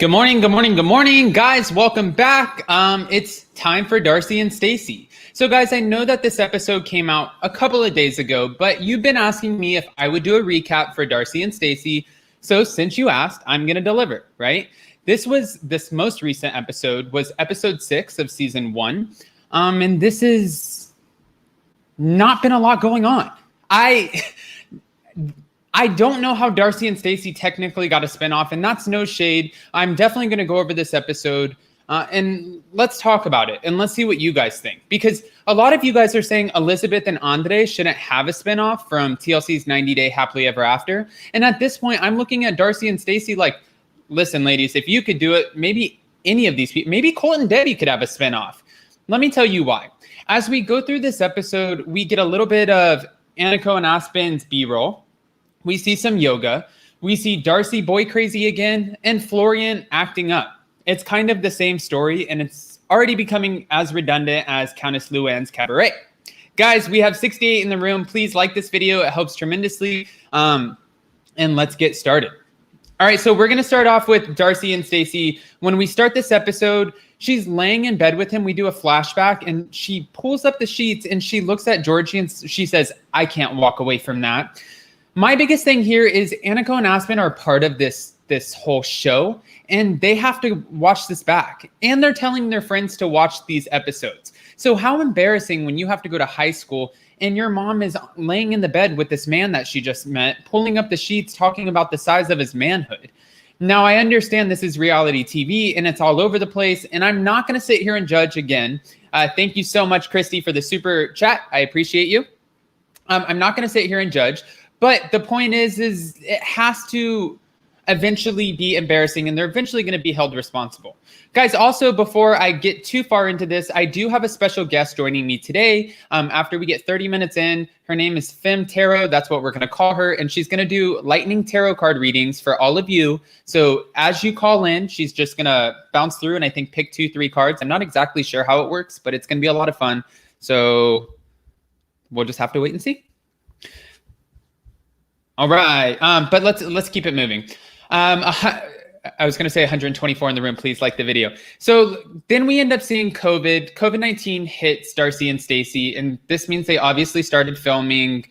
Good morning, good morning, good morning, guys. Welcome back. It's time for Darcy and Stacey. So, guys, I know that this episode came out a couple of days ago, but you've been asking me if I would do a recap for Darcy and Stacey. So, since you asked, I'm going to deliver, right? This most recent episode was episode 6 of season 1, and this has not been a lot going on. I don't know how Darcy and Stacey technically got a spinoff, and that's no shade. I'm definitely going to go over this episode, and let's talk about it, and let's see what you guys think. Because a lot of you guys are saying Elizabeth and Andre shouldn't have a spinoff from TLC's 90-Day Happily Ever After. And at this point, I'm looking at Darcy and Stacey like, listen, ladies, if you could do it, maybe any of these people, maybe Colt and Debbie could have a spinoff. Let me tell you why. As we go through this episode, we get a little bit of Aniko and Aspen's B-roll. We see some yoga. We see Darcy boy crazy again and Florian acting up. It's kind of the same story, and it's already becoming as redundant as Countess Luann's cabaret. Guys, we have 68 in the room. Please like this video. It helps tremendously. And let's get started. All right, so we're going to start off with Darcy and Stacey. When we start this episode, she's laying in bed with him. We do a flashback, and she pulls up the sheets, and she looks at Georgie, and she says, I can't walk away from that. My biggest thing here is Aniko and Aspen are part of this whole show, and they have to watch this back. And they're telling their friends to watch these episodes. So how embarrassing when you have to go to high school and your mom is laying in the bed with this man that she just met, pulling up the sheets, talking about the size of his manhood. Now, I understand this is reality TV and it's all over the place, and I'm not going to sit here and judge again. Thank you so much, Christy, for the super chat. I appreciate you. I'm not going to sit here and judge. But the point is it has to eventually be embarrassing, and they're eventually going to be held responsible. Guys, also, before I get too far into this, I do have a special guest joining me today. After we get 30 minutes in, her name is Fem Tarot. That's what we're going to call her. And she's going to do lightning tarot card readings for all of you. So as you call in, she's just going to bounce through and I think pick 2-3 cards. I'm not exactly sure how it works, but it's going to be a lot of fun. So we'll just have to wait and see. All right, but let's keep it moving. I was going to say 124 in the room. Please like the video. So then we end up seeing COVID-19 hits Darcy and Stacey, and this means they obviously started filming,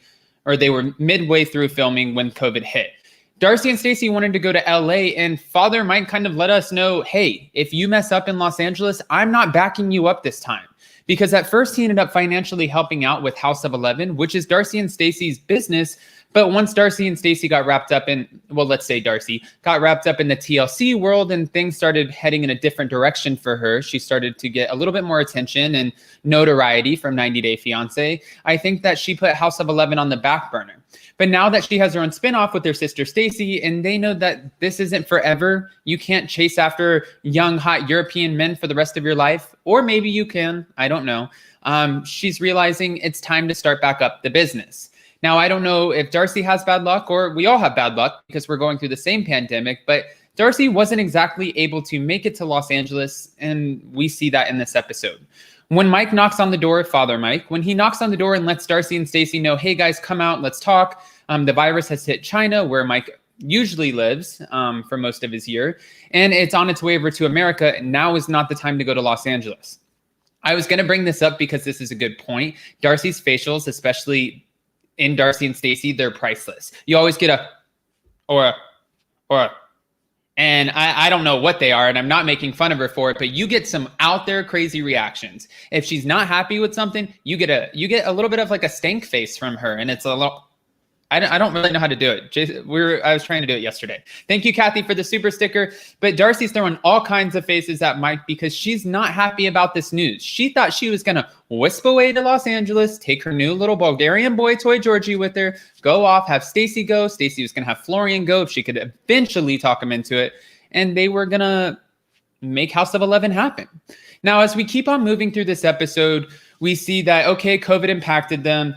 or they were midway through filming when COVID hit. Darcy and Stacey wanted to go to LA, and Father Mike kind of let us know, hey, if you mess up in Los Angeles, I'm not backing you up this time. Because at first he ended up financially helping out with House of 11, which is Darcy and Stacey's business. But once Darcy and Stacey got wrapped up in, well, let's say Darcy got wrapped up in the TLC world and things started heading in a different direction for her, she started to get a little bit more attention and notoriety from 90 Day Fiancé. I think that she put House of 11 on the back burner. But now that she has her own spinoff with her sister Stacey, and they know that this isn't forever, you can't chase after young, hot European men for the rest of your life, or maybe you can, I don't know. She's realizing it's time to start back up the business. Now, I don't know if Darcy has bad luck or we all have bad luck because we're going through the same pandemic, but Darcy wasn't exactly able to make it to Los Angeles, and we see that in this episode. When Mike knocks on the door, Father Mike, when he knocks on the door and lets Darcy and Stacey know, hey guys, come out, let's talk. The virus has hit China, where Mike usually lives for most of his year, and it's on its way over to America. Now is not the time to go to Los Angeles. I was going to bring this up because this is a good point. Darcy's facials, especially in Darcy and Stacey, they're priceless. You always get a, or a, and I don't know what they are, and I'm not making fun of her for it, but you get some out there crazy reactions. If she's not happy with something, you get a little bit of like a stank face from her, and it's a little, I don't really know how to do it. I was trying to do it yesterday. Thank you, Kathy, for the super sticker. But Darcy's throwing all kinds of faces at Mike because she's not happy about this news. She thought she was going to wisp away to Los Angeles, take her new little Bulgarian boy toy Georgie with her, go off, have Stacey go. Stacey was going to have Florian go if she could eventually talk him into it. And they were going to make House of 11 happen. Now, as we keep on moving through this episode, we see that, okay, COVID impacted them.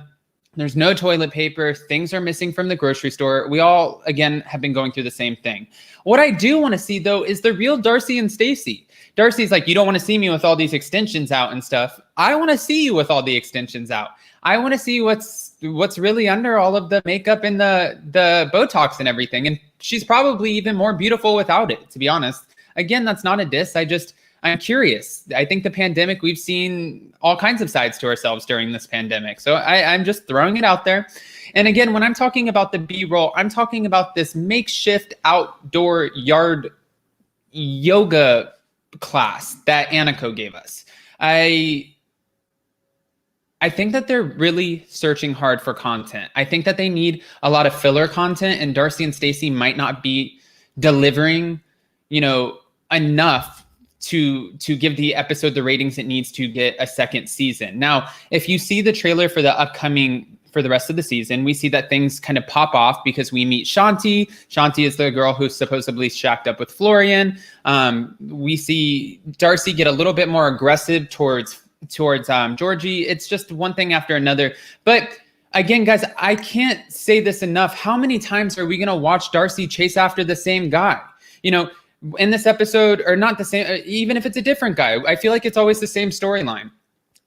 There's no toilet paper. Things are missing from the grocery store. We all, again, have been going through the same thing. What I do want to see, though, is the real Darcy and Stacey. Darcy's like, you don't want to see me with all these extensions out and stuff. I want to see you with all the extensions out. I want to see what's really under all of the makeup and the Botox and everything. And she's probably even more beautiful without it, to be honest. again, that's not a diss. I'm curious. I think the pandemic, we've seen all kinds of sides to ourselves during this pandemic. So I'm just throwing it out there. And again, when I'm talking about the B-roll, I'm talking about this makeshift outdoor yard yoga class that Aniko gave us. I think that they're really searching hard for content. I think that they need a lot of filler content, and Darcy and Stacey might not be delivering, enough to give the episode the ratings it needs to get a second season. Now, if you see the trailer for the rest of the season, we see that things kind of pop off because we meet Shanti. Shanti is the girl who's supposedly shacked up with Florian. We see Darcy get a little bit more aggressive towards Georgie. It's just one thing after another. But again, guys, I can't say this enough. How many times are we going to watch Darcy chase after the same guy? In this episode, or not the same, even if it's a different guy, I feel like it's always the same storyline.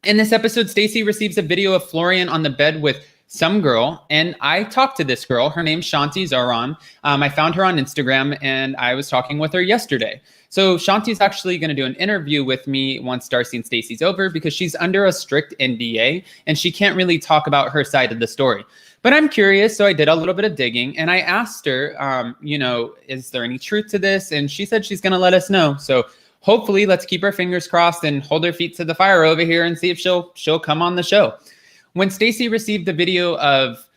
In this episode, Stacey receives a video of Florian on the bed with some girl, and I talked to this girl. Her name's Shanti Zaran. I found her on Instagram, and I was talking with her yesterday. So Shanti's actually going to do an interview with me once Darcy and Stacey's over, because she's under a strict NDA, and she can't really talk about her side of the story. But I'm curious, so I did a little bit of digging, and I asked her, is there any truth to this? And she said she's going to let us know. So hopefully, let's keep our fingers crossed and hold our feet to the fire over here and see if she'll come on the show. When Stacey received the video of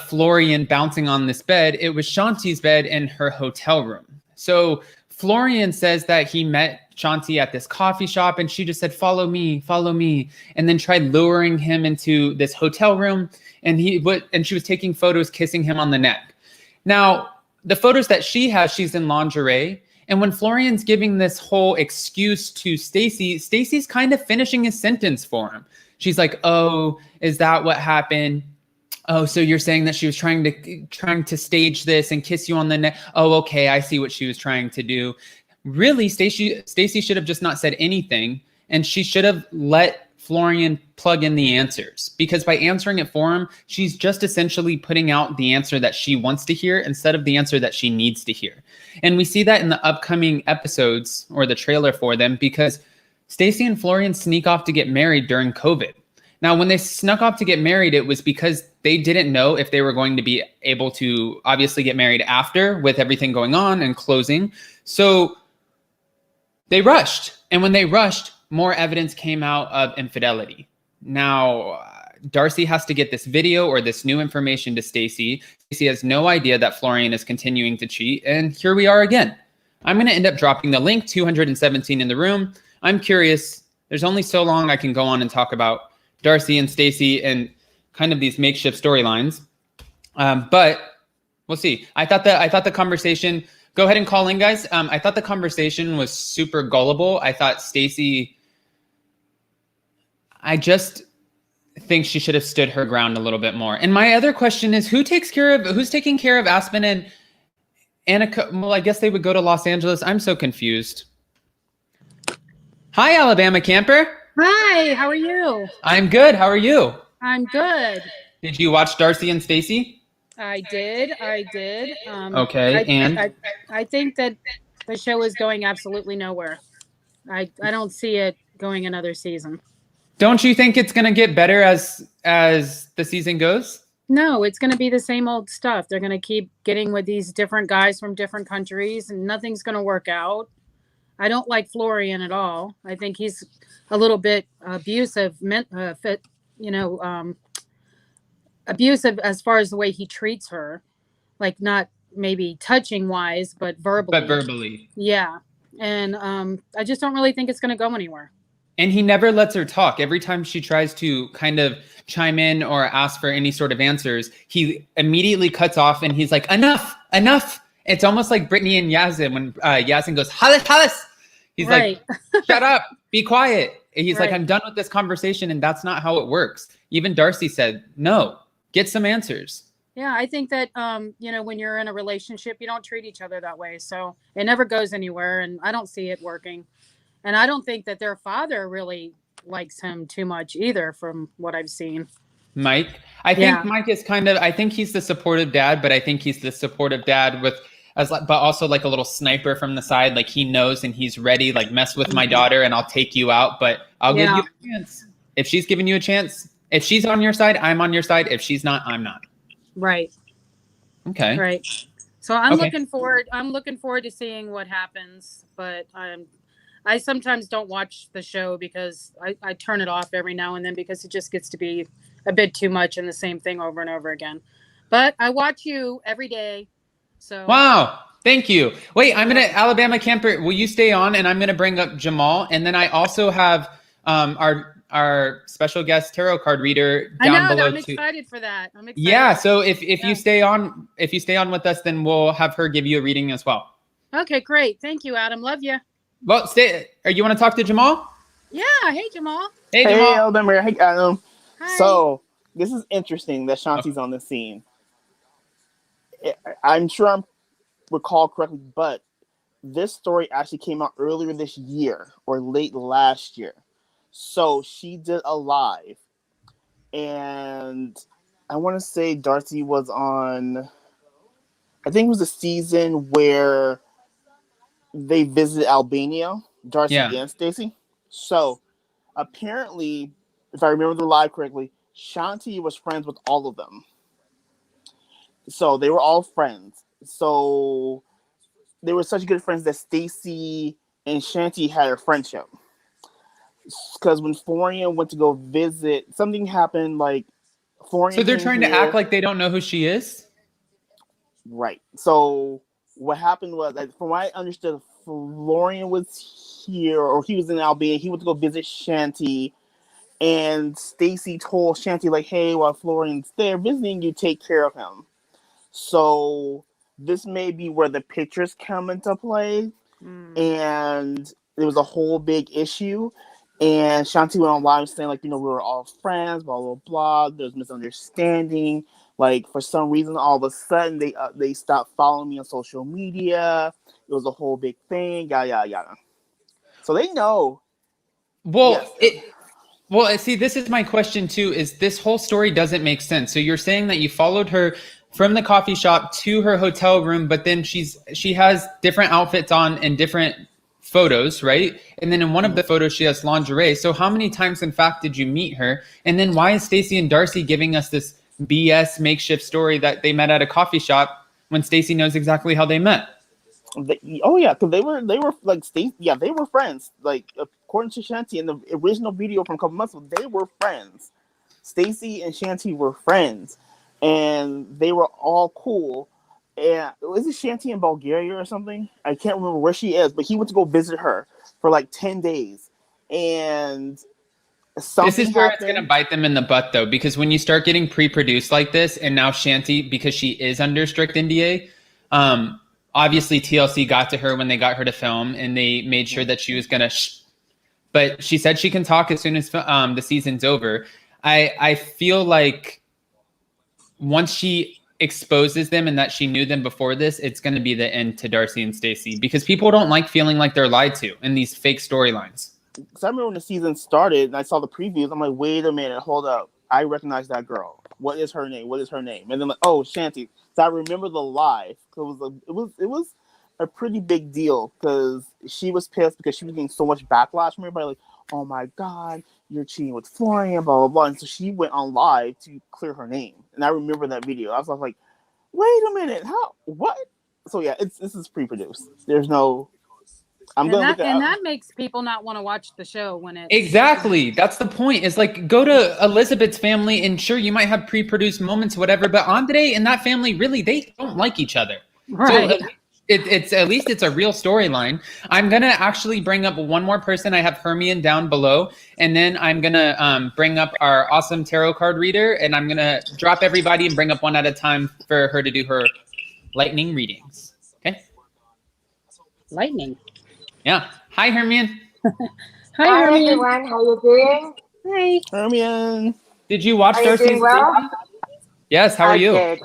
Florian bouncing on this bed, it was Shanti's bed in her hotel room. So Florian says that he met Shanti at this coffee shop, and she just said, follow me, and then tried luring him into this hotel room. And she was taking photos, kissing him on the neck. Now, the photos that she has, she's in lingerie. And when Florian's giving this whole excuse to Stacey, Stacey's kind of finishing his sentence for him. She's like, oh, is that what happened? Oh, so you're saying that she was trying to stage this and kiss you on the neck? Oh, okay, I see what she was trying to do. Really, Stacey should have just not said anything, and she should have let Florian plug in the answers, because by answering it for him, she's just essentially putting out the answer that she wants to hear instead of the answer that she needs to hear. And we see that in the upcoming episodes, or the trailer for them, because Stacey and Florian sneak off to get married during COVID. Now, when they snuck off to get married, it was because they didn't know if they were going to be able to obviously get married after, with everything going on and closing. So they rushed. And when they rushed, more evidence came out of infidelity. Now, Darcy has to get this video or this new information to Stacey. Stacey has no idea that Florian is continuing to cheat. And here we are again. I'm going to end up dropping the link, 217 in the room. I'm curious. There's only so long I can go on and talk about Darcy and Stacey and kind of these makeshift storylines. But we'll see. I thought the conversation, go ahead and call in, guys. I thought the conversation was super gullible. I thought Stacey, I just think she should have stood her ground a little bit more. And my other question is, who's taking care of Aspen and Annika? Well, I guess they would go to Los Angeles. I'm so confused. Hi, Alabama camper. Hi, how are you? I'm good. How are you? I'm good. Did you watch Darcy and Stacey? I did. Okay, I think that the show is going absolutely nowhere. I don't see it going another season. Don't you think it's going to get better as the season goes? No, it's going to be the same old stuff. They're going to keep getting with these different guys from different countries, and nothing's going to work out. I don't like Florian at all. I think he's a little bit abusive, abusive as far as the way he treats her, like not maybe touching wise, but verbally. But verbally. Yeah. And I just don't really think it's going to go anywhere. And he never lets her talk. Every time she tries to kind of chime in or ask for any sort of answers, he immediately cuts off and he's like, enough. It's almost like Brittany and Yazin when Yazin goes, Halis. He's right. Like, shut up, be quiet. And he's like, I'm done with this conversation. And that's not how it works. Even Darcy said, no, get some answers. Yeah, I think that, when you're in a relationship, you don't treat each other that way. So it never goes anywhere. And I don't see it working. And I don't think that their father really likes him too much either, from what I've seen. Mike? I think Mike is I think he's the supportive dad, but I think he's the supportive dad with as but also like a little sniper from the side. Like he knows and he's ready. Like mess with my daughter and I'll take you out, but I'll give you a chance. If she's giving you a chance, if she's on your side, I'm on your side. If she's not, I'm not. Right. Okay. Right. So I'm looking forward to seeing what happens, but I sometimes don't watch the show because I turn it off every now and then because it just gets to be a bit too much and the same thing over and over again. But I watch you every day. So wow. Thank you. Wait, I'm gonna Alabama camper. Will you stay on? And I'm gonna bring up Jamal, and then I also have our special guest tarot card reader down below I'm too. excited for that. I'm excited. Yeah. So if you stay on with us, then we'll have her give you a reading as well. Okay, great. Thank you, Adam. Love you. Well, stay. Or you want to talk to Jamal? Yeah. Hey, Jamal. Hey, Jamal. Hey, Alabama. Hey, Adam. Hi. So this is interesting that Shanti's on the scene. I'm sure I'm recall correctly, but this story actually came out earlier this year or late last year. So she did a live, and I want to say Darcy was on, I think it was a season where they visited Albania, Darcy and Stacey. So apparently, if I remember the live correctly, Shanti was friends with all of them. So they were all friends. So they were such good friends that Stacey and Shanti had a friendship. Because when Florian went to go visit, something happened. Like Florian. So they're trying to act like they don't know who she is. Right. So what happened was, like, from what I understood, Florian was here, or he was in Albania. He went to go visit Shanti, and Stacey told Shanti, like, "Hey, while Florian's there visiting, you take care of him." So this may be where the pictures come into play, and there was a whole big issue. And Shanti went on live saying, like, we were all friends, blah, blah, blah. There's misunderstanding. Like, for some reason, all of a sudden, they stopped following me on social media. It was a whole big thing, yada, yada, yada. So they know. Well, see, this is my question, too, is this whole story doesn't make sense. So you're saying that you followed her from the coffee shop to her hotel room, but then she has different outfits on and different photos, right? And then in one of the photos she has lingerie. So how many times in fact did you meet her? And then why is Stacey and Darcy giving us this BS makeshift story that they met at a coffee shop when Stacey knows exactly how they met? Because they were like Stacey. Yeah, they were friends. Like, according to Shanti in the original video from a couple months ago, they were friends. Stacey and Shanti were friends, and they were all cool. And was it Shanti in Bulgaria or something? I can't remember where she is, but he went to go visit her for like 10 days. And this is where it's going to bite them in the butt, though, because when you start getting pre-produced like this, and now Shanti, because she is under strict NDA, obviously TLC got to her when they got her to film, and they made sure that she was going to but she said she can talk as soon as the season's over. I feel like once she exposes them and that she knew them before this, it's going to be the end to Darcy and Stacey, because people don't like feeling like they're lied to in these fake storylines. Because I remember when the season started and I saw the previews, I'm like, wait a minute, hold up. I recognize that girl. What is her name? What is her name? And then, like, oh, Shanti. So I remember the live. So it was a pretty big deal, because she was pissed because she was getting so much backlash from everybody. Like, oh my God, you're cheating with Florian, blah, blah, blah. And so she went on live to clear her name. And I remember that video. I was like, wait a minute, what? So yeah, this is pre-produced. There's no. That makes people not want to watch the show when it. Exactly. That's the point. Is like, go to Elizabeth's family, and sure, you might have pre-produced moments, whatever, but Andre and that family, really, they don't like each other. Right. So it's at least it's a real storyline. I'm gonna actually bring up one more person. I have Hermione down below, and then I'm gonna bring up our awesome tarot card reader, and I'm gonna drop everybody and bring up one at a time for her to do her lightning readings. Okay. Lightning. Yeah. Hi, Hermione. Hi, Hermione. Everyone. How you doing? Hi, Hermione. Did you watch Are you doing well? Yes. How are you?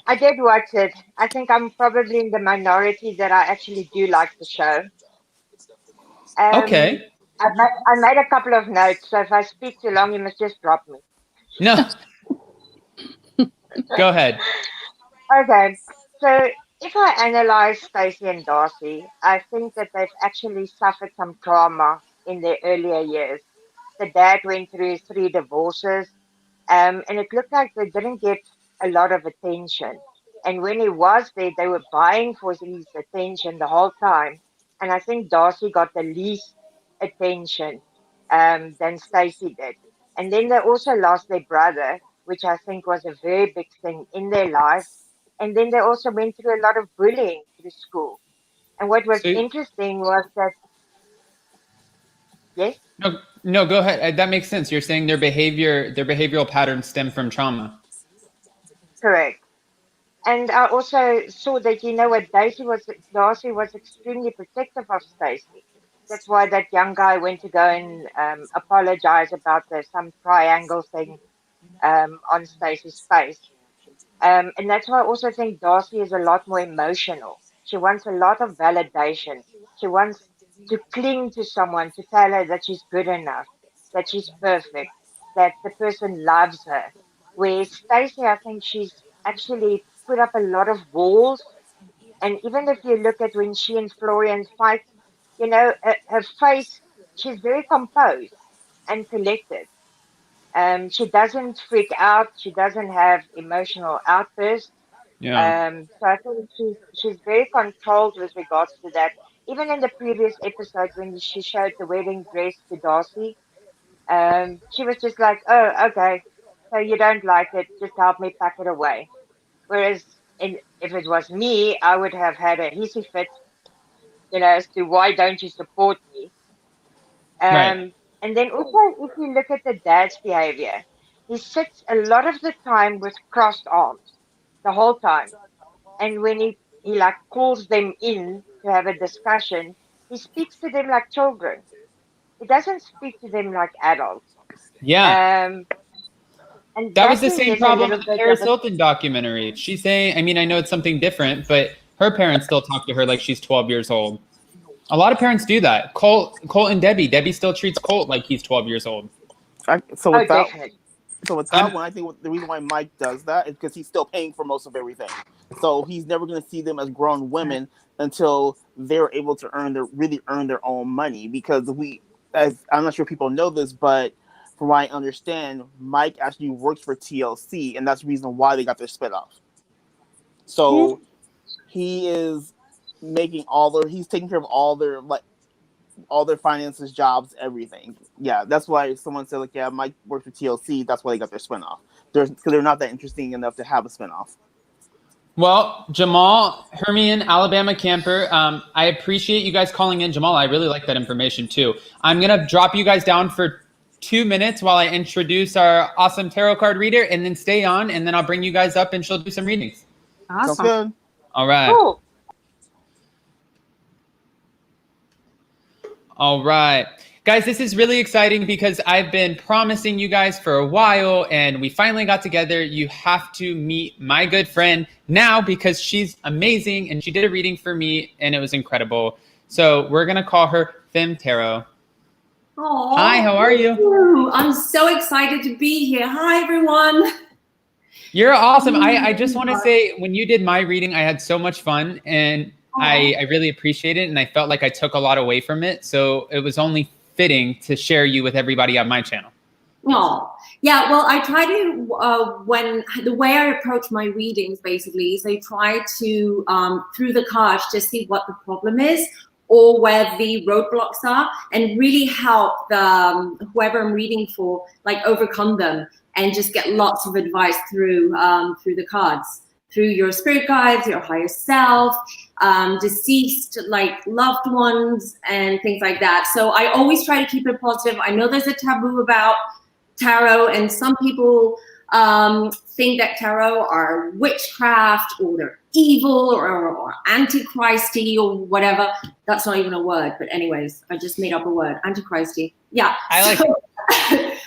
I did watch it. I think I'm probably in the minority that I actually do like the show. Okay. I made a couple of notes, so if I speak too long, you must just drop me. No. Go ahead. Okay. So if I analyze Stacey and Darcy, I think that they've actually suffered some trauma in their earlier years. The dad went through 3 divorces, and it looked like they didn't get a lot of attention. And when he was there, they were vying for his attention the whole time. And I think Darcy got the least attention than Stacey did. And then they also lost their brother, which I think was a very big thing in their life. And then they also went through a lot of bullying through school. And what was So interesting was that, yes, no, go ahead. That makes sense. You're saying their behavioral patterns stem from trauma. correct. And I also saw that, what Darcy was extremely protective of Stacey. That's why that young guy went to go and apologize about some triangle thing on Stacey's face. And that's why I also think Darcy is a lot more emotional. She wants a lot of validation. She wants to cling to someone to tell her that she's good enough, that she's perfect, that the person loves her. Where Stacey, I think she's actually put up a lot of walls. And even if you look at when she and Florian fight, her face, she's very composed and collected. She doesn't freak out. She doesn't have emotional outbursts. Yeah. So I think she's very controlled with regards to that. Even in the previous episode when she showed the wedding dress to Darcy, she was just like, "Oh, okay, so you don't like it? Just help me pack it away." Whereas, if it was me, I would have had a hissy fit, as to why don't you support me? Right. And then also, if you look at the dad's behavior, he sits a lot of the time with crossed arms the whole time. And when he like calls them in to have a discussion, he speaks to them like children. He doesn't speak to them like adults. Yeah. And That was that the to me same is a problem little in the bit of Paris a Hilton documentary. She's saying, I mean, I know it's something different, but her parents still talk to her like she's 12 years old. A lot of parents do that. Colt and Debbie. Debbie still treats Colt like he's 12 years old. So oh, with that, definitely. So with that one, I think the reason why Mike does that is because he's still paying for most of everything. So he's never going to see them as grown women until they're able to really earn their own money. Because as I'm not sure people know this, but from what I understand, Mike actually works for TLC, and that's the reason why they got their spinoff. So he is he's taking care of all their finances, jobs, everything. Yeah, that's why someone said, like, yeah, Mike worked for TLC. That's why they got their spinoff. Because they're not that interesting enough to have a spinoff. Well, Jamal, Hermione, Alabama camper, I appreciate you guys calling in. Jamal, I really like that information too. I'm going to drop you guys down for 2 minutes while I introduce our awesome tarot card reader, and then stay on, and then I'll bring you guys up and she'll do some readings. Awesome. Sounds good. All right. Cool. All right. Guys, this is really exciting because I've been promising you guys for a while, and we finally got together. You have to meet my good friend now because she's amazing, and she did a reading for me, and it was incredible. So we're going to call her Fem Tarot. Aww, Hi, how are you? I'm so excited to be here. Hi, everyone. You're awesome. I just want to say, when you did my reading, I had so much fun, and I really appreciate it, and I felt like I took a lot away from it. So it was only fitting to share you with everybody on my channel. Oh, yeah. Well, I try to, the way I approach my readings basically is I try to, through the cards, just see what the problem is or where the roadblocks are, and really help the whoever I'm reading for, like, overcome them and just get lots of advice through the cards, through your spirit guides, your higher self, deceased, like, loved ones and things like that. So I always try to keep it positive. I know there's a taboo about tarot, and some people think that tarot are witchcraft or they're evil or antichristy or whatever. That's not even a word, but anyways, I just made up a word, antichristy. Yeah. I like it.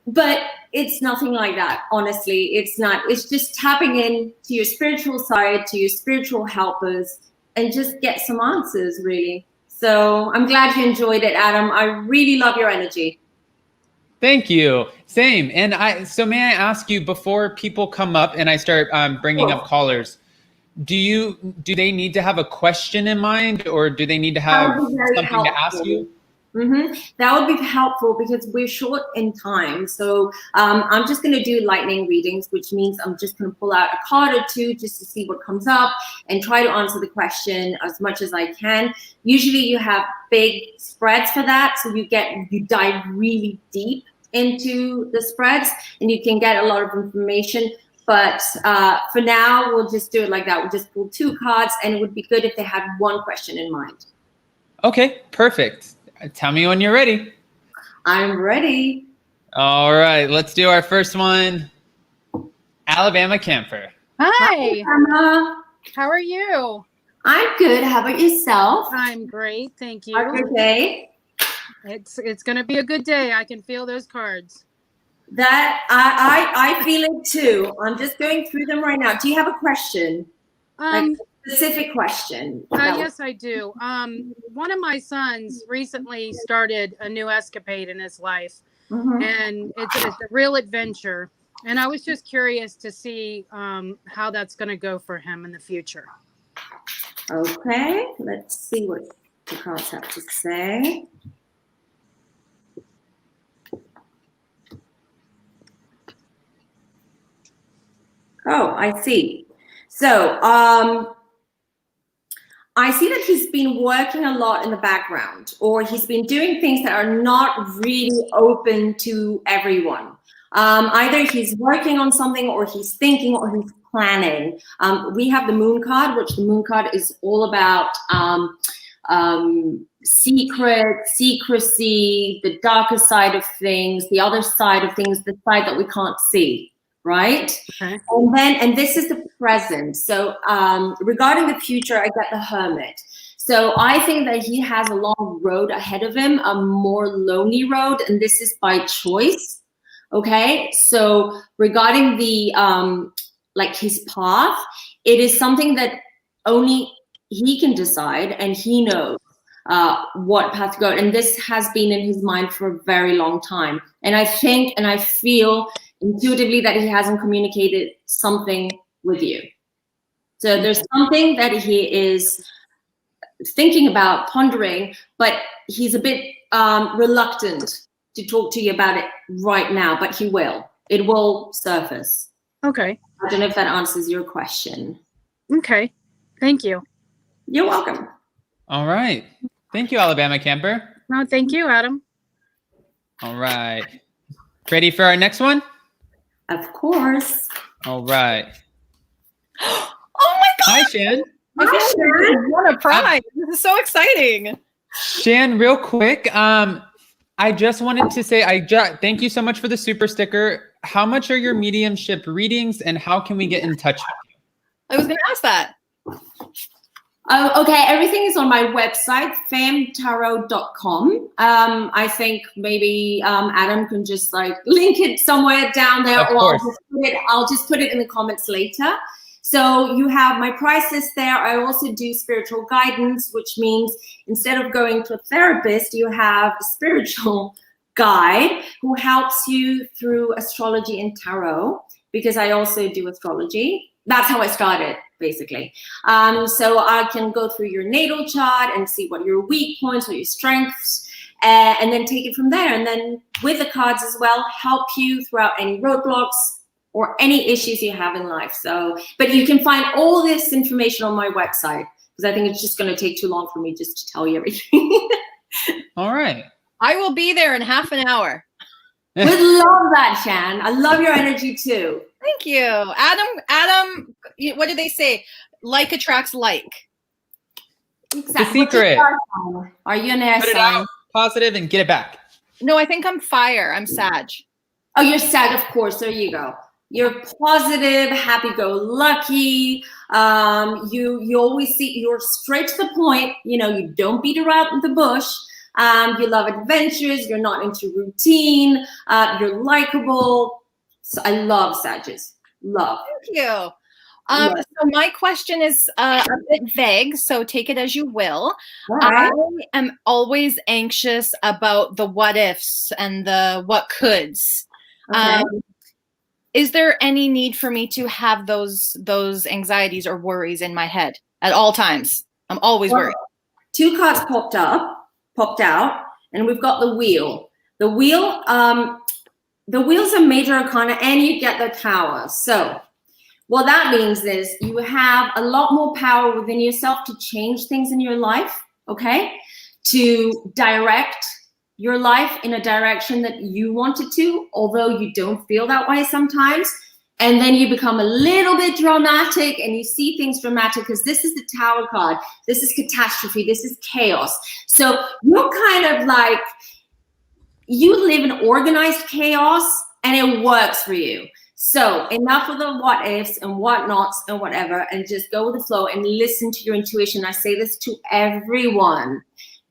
But it's nothing like that, honestly. It's not. It's just tapping in to your spiritual side, to your spiritual helpers, and just get some answers, really. So I'm glad you enjoyed it, Adam. I really love your energy. Thank you. Same. And so may I ask you, before people come up and I start bringing up callers, do they need to have a question in mind, or do they need to have That would be very something to ask helpful. you? That would be helpful because we're short in time. So I'm just going to do lightning readings, which means I'm just going to pull out a card or two just to see what comes up and try to answer the question as much as I can. Usually you have big spreads for that. So you dive really deep into the spreads and you can get a lot of information. But for now, we'll just do it like that. We'll just pull 2 cards, and it would be good if they had one question in mind. Okay, perfect. Tell me when you're ready. I'm ready. All right, let's do our first one. Alabama Camper. Hi. Emma. How are you? I'm good. How about yourself? I'm great. Thank you. Okay. It's going to be a good day. I can feel those cards. That I feel it too. I'm just going through them right now. Do you have a question? Like a specific question? Yes, I do. One of my sons recently started a new escapade in his life, and it's a real adventure. And I was just curious to see how that's going to go for him in the future. Okay, let's see what the cards have to say. Oh, I see. So, I see that he's been working a lot in the background, or he's been doing things that are not really open to everyone. Either he's working on something, or he's thinking, or he's planning. We have the moon card, which the moon card is all about secrecy, the darker side of things, the other side of things, the side that we can't see. Right? Okay. And this is the present. So regarding the future, I get the Hermit. So I think that he has a long road ahead of him, a more lonely road, and this is by choice. Okay. So regarding the like his path, it is something that only he can decide, and he knows what path to go. And this has been in his mind for a very long time. And I think and I feel intuitively that he hasn't communicated something with you. So there's something that he is thinking about, pondering, but he's a bit reluctant to talk to you about it right now, but he will. It will surface. Okay. I don't know if that answers your question. Okay. Thank you. You're welcome. All right. Thank you, Alabama Camper. No, thank you, Adam. All right. Ready for our next one? Of course. All right. Oh my God! Hi, Shan. Hi, Shan. What a prize! This is so exciting. Shan, real quick, I just wanted to say, thank you so much for the super sticker. How much are your mediumship readings, and how can we get in touch with you? I was going to ask that. Okay, everything is on my website, famtarot.com. I think maybe Adam can just like link it somewhere down there, or I'll just put it in the comments later. So you have my price list there. I also do spiritual guidance, which means instead of going to a therapist, you have a spiritual guide who helps you through astrology and tarot, because I also do astrology. That's how I started, basically. So I can go through your natal chart and see what your weak points or your strengths, and then take it from there. And then with the cards as well, help you throughout any roadblocks or any issues you have in life. So, but you can find all this information on my website, because I think it's just going to take too long for me just to tell you everything. All right. I will be there in half an hour. Would love that, Shan. I love your energy too. Thank you. Adam, what did they say? Like attracts like. Exactly. The secret. Are you an air Put it sign? out, positive, and get it back. No, I think I'm fire. I'm Sag. Oh, you're Sag, of course. There you go. You're positive, happy-go-lucky. You always see, you're straight to the point. You know, you don't beat around the bush. You love adventures. You're not into routine. You're likable. So I love Sages. Love. Thank you. So my question is a bit vague, so take it as you will. Right. I am always anxious about the what ifs and the what coulds. Okay. is there any need for me to have those anxieties or worries in my head at all times? I'm always worried. 2 cards popped out, and we've got the wheel. The wheel's a major arcana, and you get the Tower. So what that means is you have a lot more power within yourself to change things in your life, okay? To direct your life in a direction that you wanted to, although you don't feel that way sometimes. And then you become a little bit dramatic and you see things dramatic because this is the Tower card. This is catastrophe. This is chaos. So you're kind of like, you live in organized chaos and it works for you. So enough of the what ifs and what nots and whatever, and just go with the flow and listen to your intuition. I say this to everyone.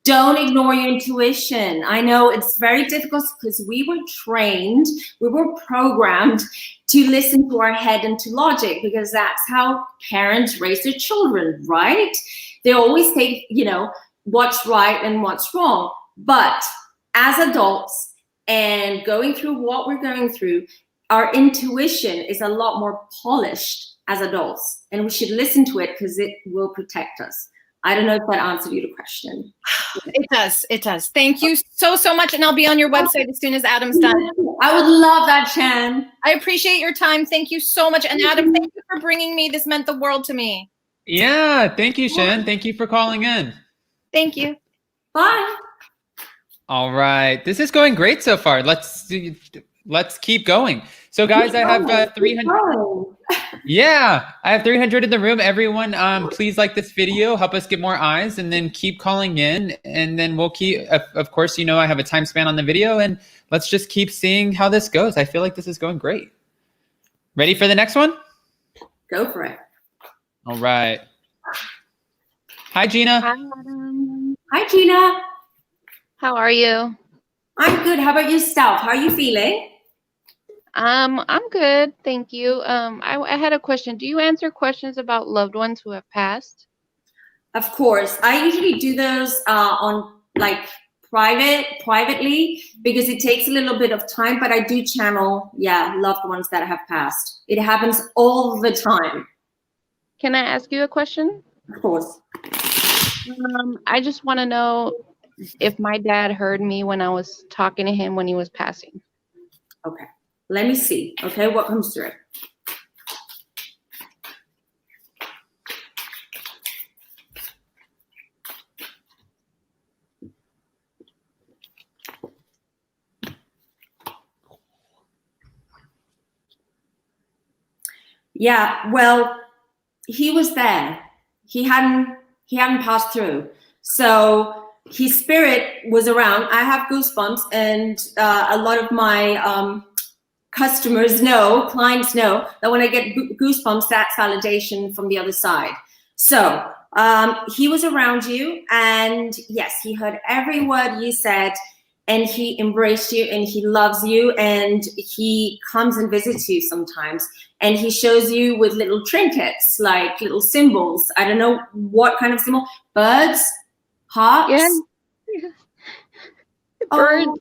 Don't ignore your intuition. I know it's very difficult because we were trained, we were programmed to listen to our head and to logic, because that's how parents raise their children, right? They always take, you know, what's right and what's wrong. But as adults and going through what we're going through, our intuition is a lot more polished as adults, and we should listen to it because it will protect us. I don't know if that answered your question. It does. It does. Thank you so much. And I'll be on your website as soon as Adam's done. I would love that, Shan. I appreciate your time. Thank you so much. And Adam, thank you for bringing me. This meant the world to me. Yeah, thank you, Shan. Thank you for calling in. Thank you. Bye. All right. This is going great so far. Let's keep going. So guys, I have 300. Yeah, I have 300 in the room. Everyone, please like this video, help us get more eyes, and then keep calling in, and then we'll keep, of course, you know, I have a time span on the video, and let's just keep seeing how this goes. I feel like this is going great. Ready for the next one? Go for it. All right. Hi, Gina. Hi, Adam. Hi, Gina. How are you? I'm good. How about yourself? How are you feeling? I'm good, thank you. I had a question. Do you answer questions about loved ones who have passed? Of course. I usually do those on like privately, because it takes a little bit of time, but I do channel, loved ones that have passed. It happens all the time. Can I ask you a question? Of course. I just want to know if my dad heard me when I was talking to him when he was passing. Okay. Let me see. Okay, what comes through? Yeah, well, he was there. He hadn't passed through. So his spirit was around. I have goosebumps, and a lot of my customers know, clients know that when I get goosebumps, that's validation from the other side. So he was around you, and yes, he heard every word you said, and he embraced you, and he loves you, and he comes and visits you sometimes, and he shows you with little trinkets, like little symbols. I don't know what kind of symbol. Birds, hearts. Yeah. Birds.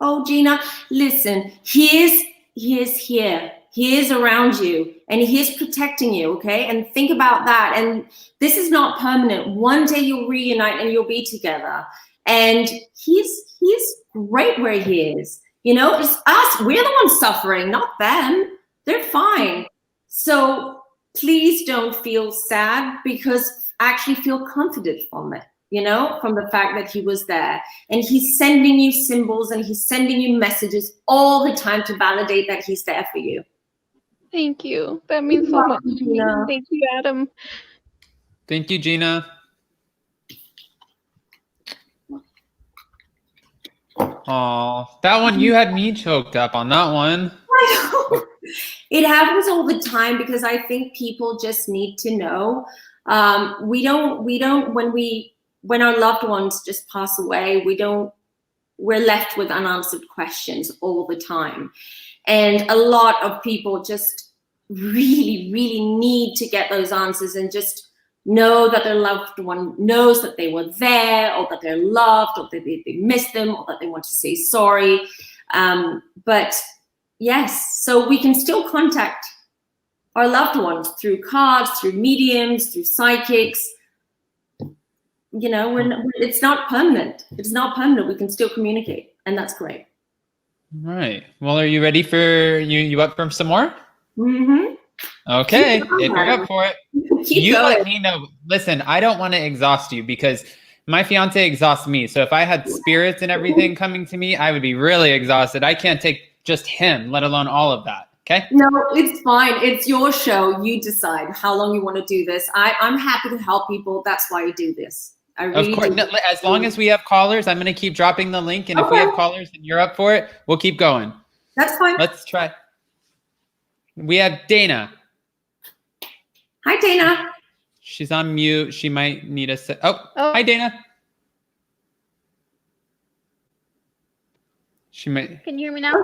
Oh, Gina, listen, he is here. He is around you, and he is protecting you, okay? And think about that. And this is not permanent. One day you'll reunite and you'll be together. And he's great where he is. You know, it's us. We're the ones suffering, not them. They're fine. So please don't feel sad, because actually feel comforted from it. You know, from the fact that he was there, and he's sending you symbols and he's sending you messages all the time to validate that he's there for you. Thank you. That means so much to me. Thank you, Adam. Thank you, Gina. Oh, that one, you had me choked up on that one. I know. It happens all the time, because I think people just need to know. When our loved ones just pass away, we're left with unanswered questions all the time. And a lot of people just really, really need to get those answers, and just know that their loved one knows that they were there, or that they're loved, or that they miss them, or that they want to say sorry. But yes, so we can still contact our loved ones through cards, through mediums, through psychics. You know, it's not permanent. It's not permanent. We can still communicate, and that's great. All right. Well, are you ready for you up for some more? Mm-hmm. Okay, if you're up for it, you going. let me know. Listen, I don't want to exhaust you because my fiance exhausts me. So if I had spirits and everything coming to me, I would be really exhausted. I can't take just him, let alone all of that. Okay? No, it's fine. It's your show. You decide how long you want to do this. I'm happy to help people. That's why I do this. I really Of course. do. No, as long as we have callers, I'm going to keep dropping the link. And if we have callers and you're up for it, we'll keep going. That's fine. Let's try. We have Dana. Hi, Dana. She's on mute. She might need a set. Oh, hi, Dana. She might. Can you hear me now?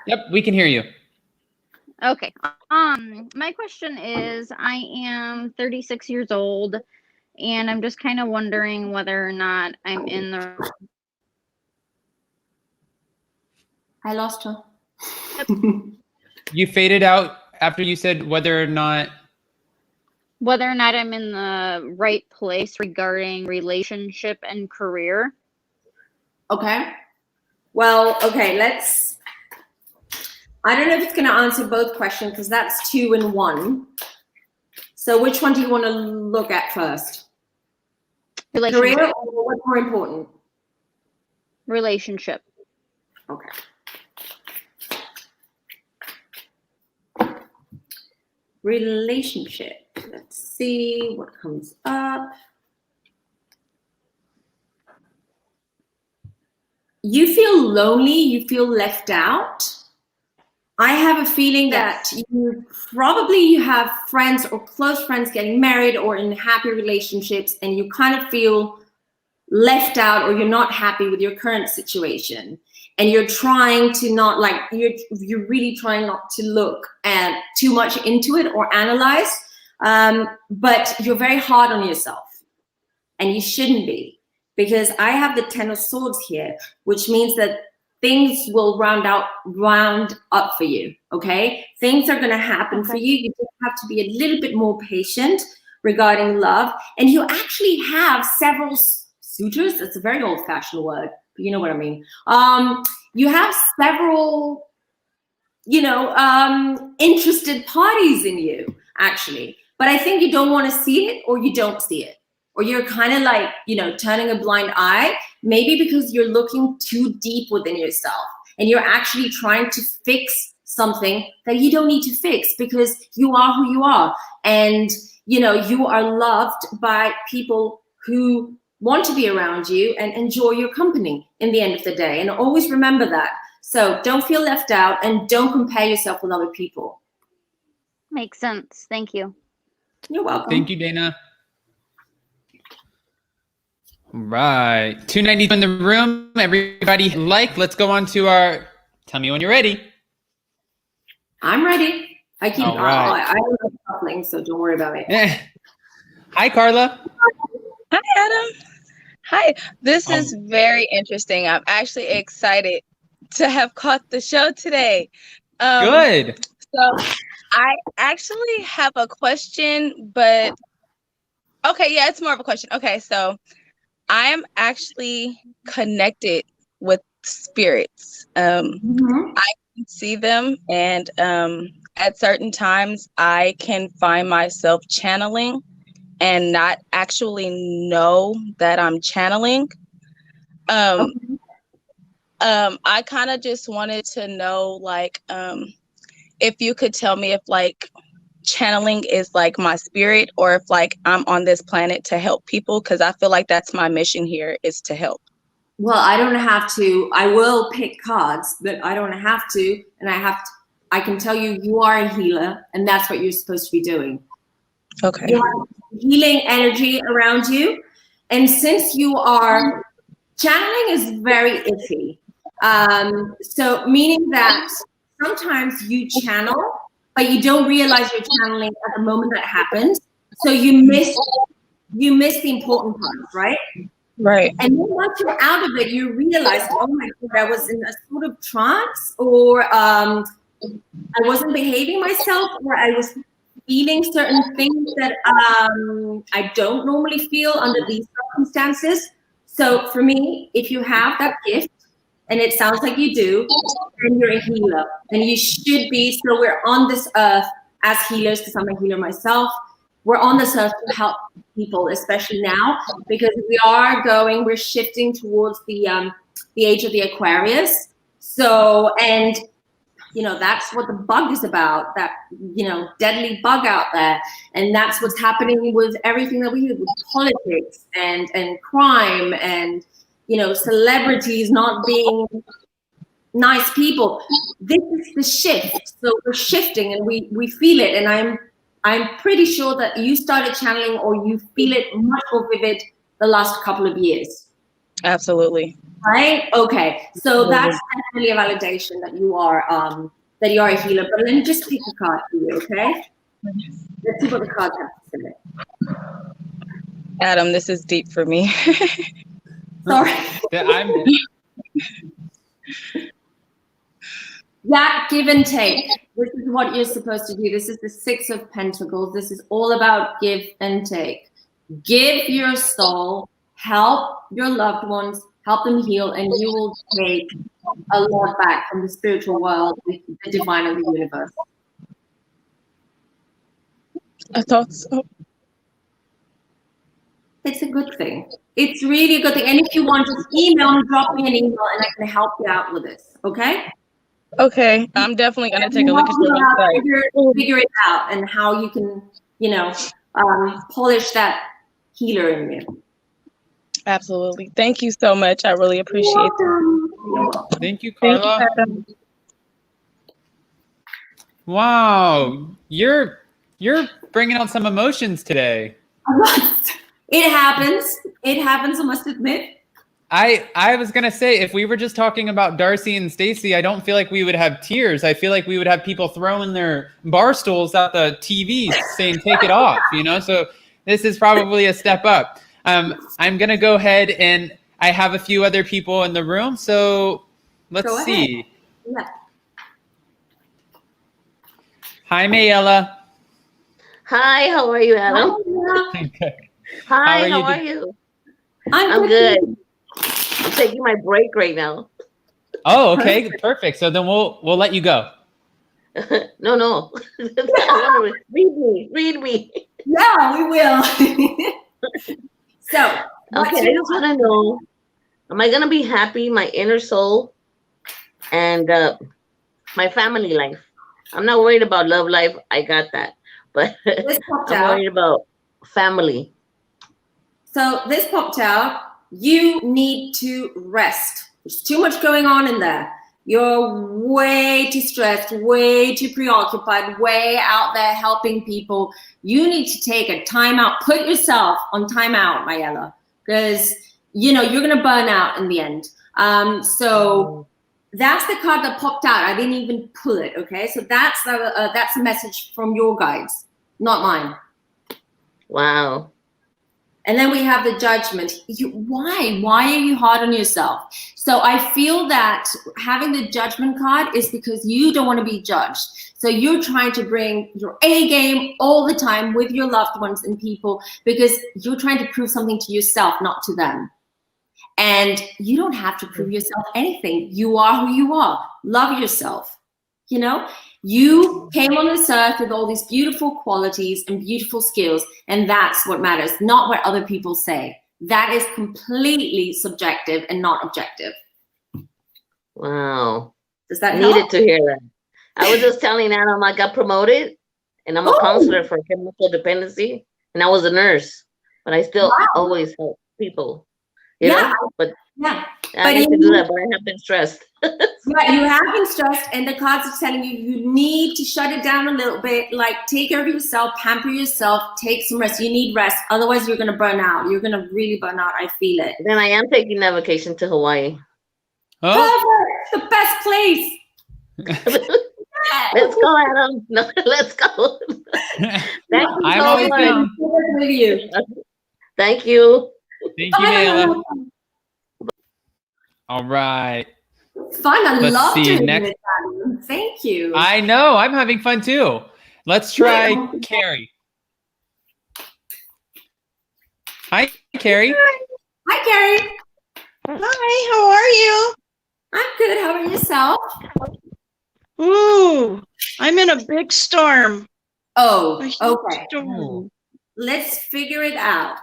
Yep, we can hear you. Okay. My question is, I am 36 years old, and I'm just kind of wondering whether or not I'm in the. I lost her. You faded out after you said whether or not I'm in the right place regarding relationship and career. Okay. Well, okay, I don't know if it's going to answer both questions because that's 2 in 1. So which one do you want to look at first? Relationship. Career or what's more important? Relationship. Okay. Relationship. Let's see what comes up. You feel lonely, you feel left out. I have a feeling that you have friends or close friends getting married or in happy relationships, and you kind of feel left out, or you're not happy with your current situation. And you're trying to not you're really trying not to look at too much into it or analyze, but you're very hard on yourself, and you shouldn't be, because I have the 10 of Swords here, which means that things will round up for you. Okay, things are going to happen for you. You just have to be a little bit more patient regarding love, and you actually have several suitors. That's a very old-fashioned word, but you know what I mean. You have several, interested parties in you, actually. But I think you don't want to see it, or you don't see it. Or you're kind of like, turning a blind eye, maybe because you're looking too deep within yourself. And you're actually trying to fix something that you don't need to fix, because you are who you are. And, you are loved by people who want to be around you and enjoy your company in the end of the day. And always remember that. So don't feel left out, and don't compare yourself with other people. Makes sense. Thank you. You're welcome. Thank you, Dana. Right. 292 in the room. Everybody let's go on to our, tell me when you're ready. I'm ready. I keep, All right. I don't know shuffling, so don't worry about it. Hi, Carla. Hi, Adam. Hi. This is very interesting. I'm actually excited to have caught the show today. Good. So I actually have a question, but okay, yeah, it's more of a question. Okay, so I am actually connected with spirits. I can see them, and at certain times I can find myself channeling and not actually know that I'm channeling. I kind of just wanted to know, if you could tell me if channeling is my spirit, or if I'm on this planet to help people, because I feel like that's my mission here, is to help. Well, I don't have to. I will pick cards, but I don't have to. And I can tell you, you are a healer, and that's what you're supposed to be doing. Okay. You have healing energy around you. And since you are, channeling is very iffy. So meaning that sometimes you channel, but you don't realize you're channeling at the moment that happens. So you miss the important parts, right? Right. And then once you're out of it, you realize, oh my God, I was in a sort of trance, or I wasn't behaving myself, or I was feeling certain things that I don't normally feel under these circumstances. So for me, if you have that gift, and it sounds like you do, then you're a healer. And you should be. So we're on this earth as healers, because I'm a healer myself. We're on this earth to help people, especially now, because we're shifting towards the age of the Aquarius. So, and that's what the bug is about, that, deadly bug out there. And that's what's happening with everything that we do, with politics and crime and, celebrities not being nice people. This is the shift. So we're shifting, and we feel it. And I'm pretty sure that you started channeling, or you feel it much more vivid the last couple of years. Absolutely. Right? Okay. So that's definitely a validation that you are a healer. But let me just pick a card for you, okay? Let's see what the cards have to say. Adam, this is deep for me. Sorry. Yeah, give and take. This is what you're supposed to do. This is the 6 of Pentacles. This is all about give and take. Give your soul, help your loved ones, help them heal, and you will take a lot back from the spiritual world, the divine of the universe. I thought so. It's a good thing. It's really a good thing. And if you want, just email me, drop me an email, and I can help you out with this. Okay? Okay. I'm definitely going to take a look at your website. Figure it out, and how you can, polish that healer in you. Absolutely. Thank you so much. I really appreciate it. Thank you, Carla. Thank you, Wow, you're bringing out some emotions today. It happens. It happens, I must admit. I was gonna say, if we were just talking about Darcy and Stacey, I don't feel like we would have tears. I feel like we would have people throwing their bar stools at the TV saying, take it off, So this is probably a step up. I'm gonna go ahead, and I have a few other people in the room, so let's see. Yeah. Hi, Mayella. Hi, how are you, Adam? Hi, how are you? I'm good. I'm taking my break right now. Oh, okay, perfect. So then we'll let you go. No. Read me. Yeah, we will. So, okay, I just want to know, am I going to be happy, my inner soul, and my family life? I'm not worried about love life. I got that. But I'm worried about family. So this popped out. You need to rest. There's too much going on in there. You're way too stressed, way too preoccupied, way out there helping people. You need to take a time out. Put yourself on time out, Mayella, because you're going to burn out in the end. So that's the card that popped out. I didn't even pull it. Okay, so that's a message from your guides, not mine. Wow. And then we have the Judgment. Why are you hard on yourself? So I feel that having the Judgment card is because you don't want to be judged. So you're trying to bring your A game all the time with your loved ones and people, because you're trying to prove something to yourself, not to them. And you don't have to prove yourself anything. You are who you are. Love yourself. You came on this earth with all these beautiful qualities and beautiful skills, and that's what matters, not what other people say. That is completely subjective and not objective. Wow. Does that help? Needed to hear that. I was just telling Adam I got promoted, and I'm a counselor for chemical dependency, and I was a nurse, but I still always help people. You know? But I need to do that, but I have been stressed. Yeah, you have been stressed, and the cards are telling you need to shut it down a little bit. Like, take care of yourself, pamper yourself, take some rest. You need rest, otherwise you're gonna burn out. You're gonna really burn out. I feel it. Then I am taking that vacation to Hawaii. Oh, the best place. Let's go, Adam. No, let's go. Thank you so much. With you. Thank you. Thank you, Mayla. All right. Fun. I Let's love see, doing next. it. Adam. Thank you. I know. I'm having fun too. Let's try Carrie. Hi, Carrie. Hi, Carrie. Hi, how are you? I'm good. How are yourself? Ooh, I'm in a big storm. Oh, A huge okay. storm. Let's figure it out.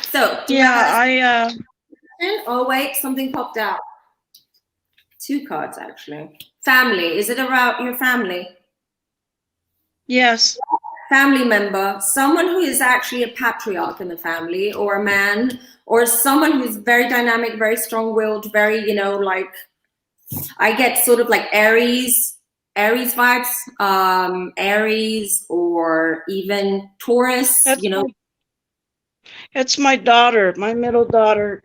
So, do you Yeah, have a question? Oh, wait, something popped out. 2 cards, actually. Family. Is it about your family? yes. Family member, someone who is actually a patriarch in the family, or a man, or someone who's very dynamic, very strong-willed, very, you know, like, I get sort of like Aries vibes, Aries, or even Taurus, That's you know. It's my daughter, my middle daughter,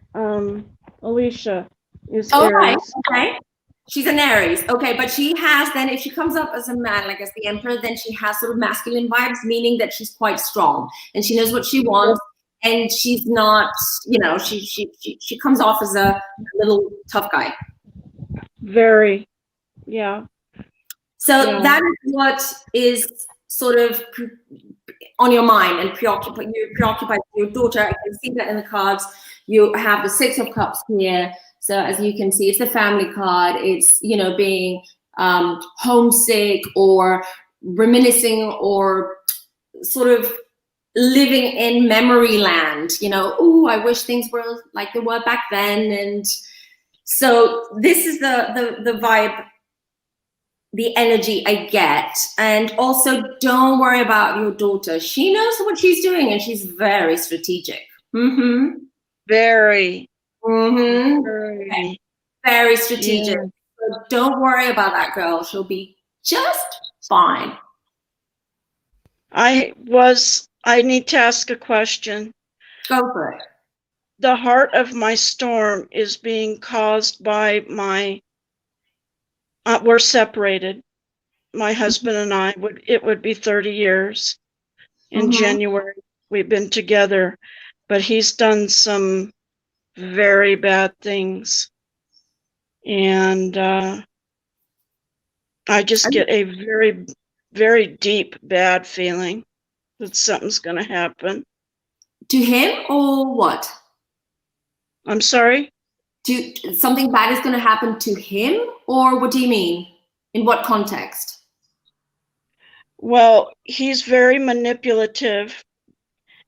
Alicia is Oh, right. Aries. Okay. She's an Aries. Okay, but she has then, if she comes up as a man, like as the Emperor, then she has sort of masculine vibes, meaning that she's quite strong and she knows what she wants, and she's not, you know, she comes off as a little tough guy. Very, yeah. So Yeah. that is what is sort of on your mind and you're preoccupied with your daughter. I can see that in the cards. You have the 6 of Cups here. So as you can see, it's the family card. It's, you know, being homesick or reminiscing or sort of living in memory land, you know, oh, I wish things were like they were back then. And so this is the vibe, the energy I get. And also, don't worry about your daughter. She knows what she's doing and she's very strategic. Mm-hmm. Very. Mm-hmm. Very. Very strategic. Yeah. So don't worry about that girl. She'll be just fine. I need to ask a question. Go for it. The heart of my storm is being caused by we're separated. My husband and I it would be 30 years in January. We've been together, but he's done some very bad things. And I just get a very, very deep bad feeling that something's going to happen. To him or what? I'm sorry? Something bad is going to happen to him, or what do you mean? In what context? Well, he's very manipulative.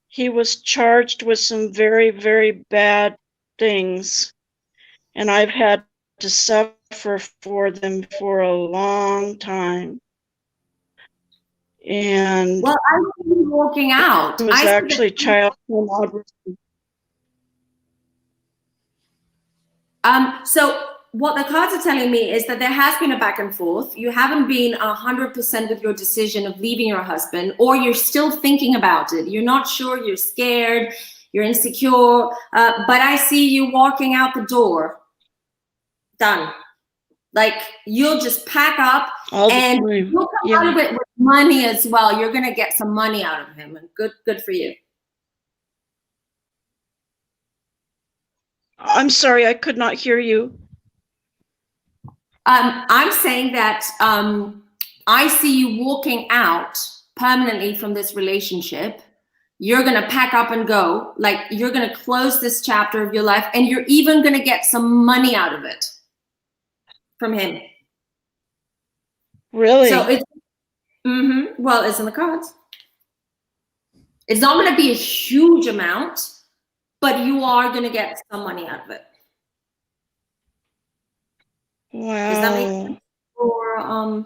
He was charged with some very, very bad things, and I've had to suffer for them for a long time. And well, I was walking out. It was actually child pornography. So what the cards are telling me is that there has been a back and forth. You haven't been 100% with your decision of leaving your husband, or you're still thinking about it. You're not sure, you're scared, you're insecure, but I see you walking out the door. Done. Like, you'll just pack up and you'll come out of it with money as well. You're going to get some money out of him, and good for you. I'm sorry, I could not hear you. I'm saying that I see you walking out permanently from this relationship. You're going to pack up and go. Like, you're going to close this chapter of your life, and you're even going to get some money out of it from him. Really? So it's, well, it's in the cards. It's not going to be a huge amount, but you are going to get some money out of it. Wow. Does that make sense? Or